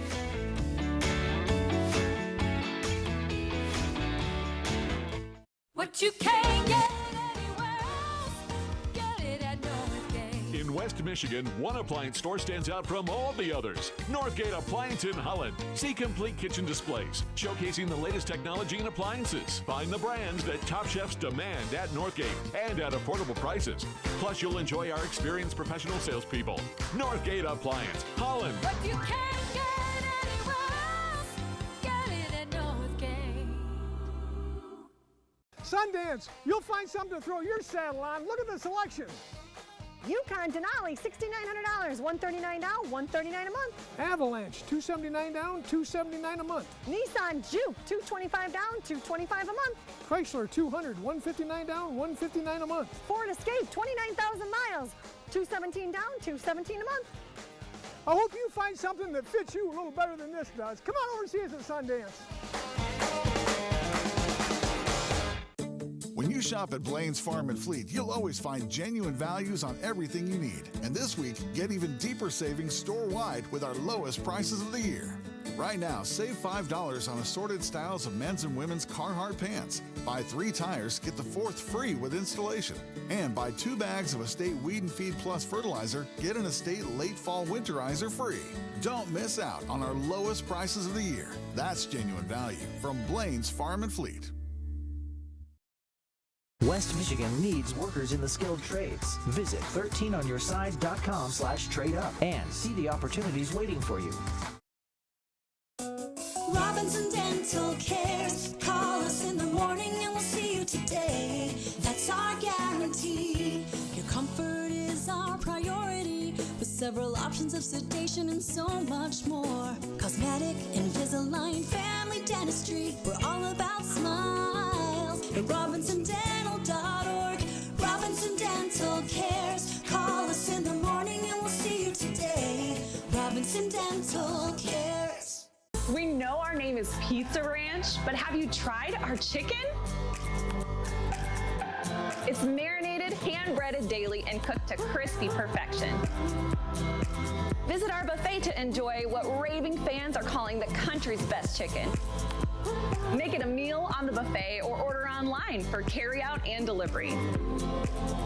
What you can't get anywhere else, get it at Northgate. In West Michigan, one appliance store stands out from all the others. Northgate Appliance in Holland. See complete kitchen displays showcasing the latest technology and appliances. Find the brands that top chefs demand at Northgate and at affordable prices. Plus, you'll enjoy our experienced professional salespeople. Northgate Appliance, Holland. What you can't get anywhere else, get it at Northgate. Sundance, you'll find something to throw your saddle on. Look at the selection. Yukon Denali, $6,900, $139 down, $139 a month. Avalanche, $279 down, $279 a month. Nissan Juke, $225 down, $225 a month. Chrysler 200, $159 down, $159 a month. Ford Escape, 29,000 miles, $217 down, $217 a month. I hope you find something that fits you a little better than this does. Come on over and see us at Sundance. When you shop at Blaine's Farm and Fleet, you'll always find genuine values on everything you need. And this week, get even deeper savings store-wide with our lowest prices of the year. Right now, save $5 on assorted styles of men's and women's Carhartt pants. Buy 3 tires, get the 4th free with installation. And buy 2 bags of Estate Weed and Feed Plus fertilizer, get an Estate Late Fall Winterizer free. Don't miss out on our lowest prices of the year. That's genuine value from Blaine's Farm and Fleet. West Michigan needs workers in the skilled trades. Visit 13onyourside.com/trade-up and see the opportunities waiting for you. Robinson Dental Cares. Call us Comfort is our priority, with several options of sedation and so much more. Cosmetic, Invisalign, family dentistry, we're all about smiles. At RobinsonDental.org, Robinson Dental Cares. Call us in the morning and we'll see you today. Robinson Dental Cares. We know our name is Pizza Ranch, but have you tried our chicken? It's marinated, hand-breaded daily, and cooked to crispy perfection. Visit our buffet to enjoy what raving fans are calling the country's best chicken. Make it a meal on the buffet or order online for carryout and delivery.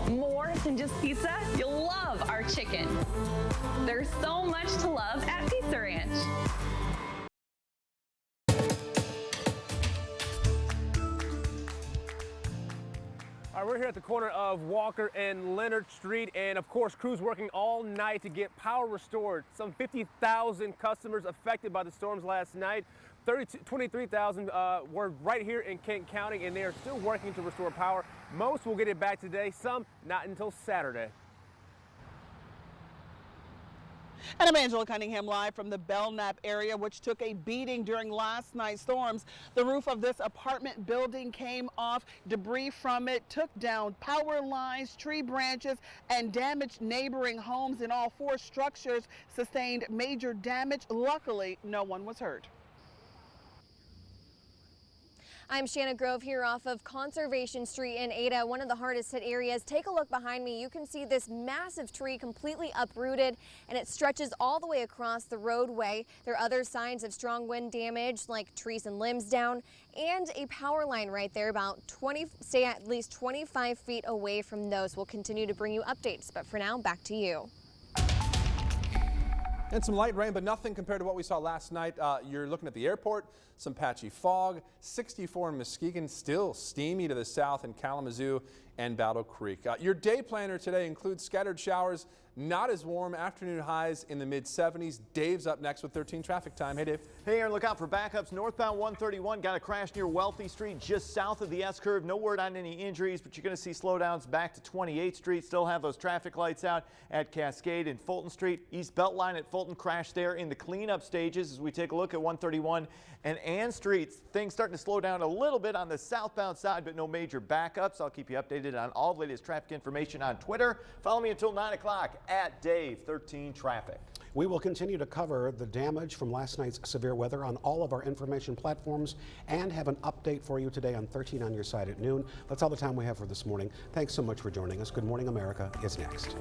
More than just pizza, you'll love our chicken. There's so much to love at Pizza Ranch. All right, we're here at the corner of Walker and Leonard Street, and of course, crews working all night to get power restored. Some 50,000 customers affected by the storms last night. 23,000 were right here in Kent County, and they are still working to restore power. Most will get it back today, some not until Saturday. And I'm Angela Cunningham live from the Belknap area, which took a beating during last night's storms. The roof of this apartment building came off. Debris from it took down power lines, tree branches, and damaged neighboring homes. And all 4 structures sustained major damage. Luckily, no one was hurt. I'm Shanna Grove here off of Conservation Street in Ada, one of the hardest hit areas. Take a look behind me. You can see this massive tree completely uprooted, and it stretches all the way across the roadway. There are other signs of strong wind damage, like trees and limbs down, and a power line right there, stay at least 25 feet away from those. We'll continue to bring you updates, but for now, back to you. And some light rain, but nothing compared to what we saw last night. You're looking at the airport, some patchy fog, 64 in Muskegon, still steamy to the south in Kalamazoo and Battle Creek. Your day planner today includes scattered showers, not as warm, afternoon highs in the mid-70s. Dave's up next with 13 traffic time. Hey, Dave. Hey, Aaron, look out for backups. Northbound 131 got a crash near Wealthy Street just south of the S-curve. No word on any injuries, but you're going to see slowdowns back to 28th Street. Still have those traffic lights out at Cascade and Fulton Street. East Beltline at Fulton crashed there in the cleanup stages as we take a look at 131 and Ann Street. Things starting to slow down a little bit on the southbound side, but no major backups. I'll keep you updated on all the latest traffic information on Twitter. Follow me until 9 o'clock at Dave13 Traffic. We will continue to cover the damage from last night's severe weather on all of our information platforms and have an update for you today on 13 on Your Side at noon. That's all the time we have for this morning. Thanks so much for joining us. Good Morning America is next.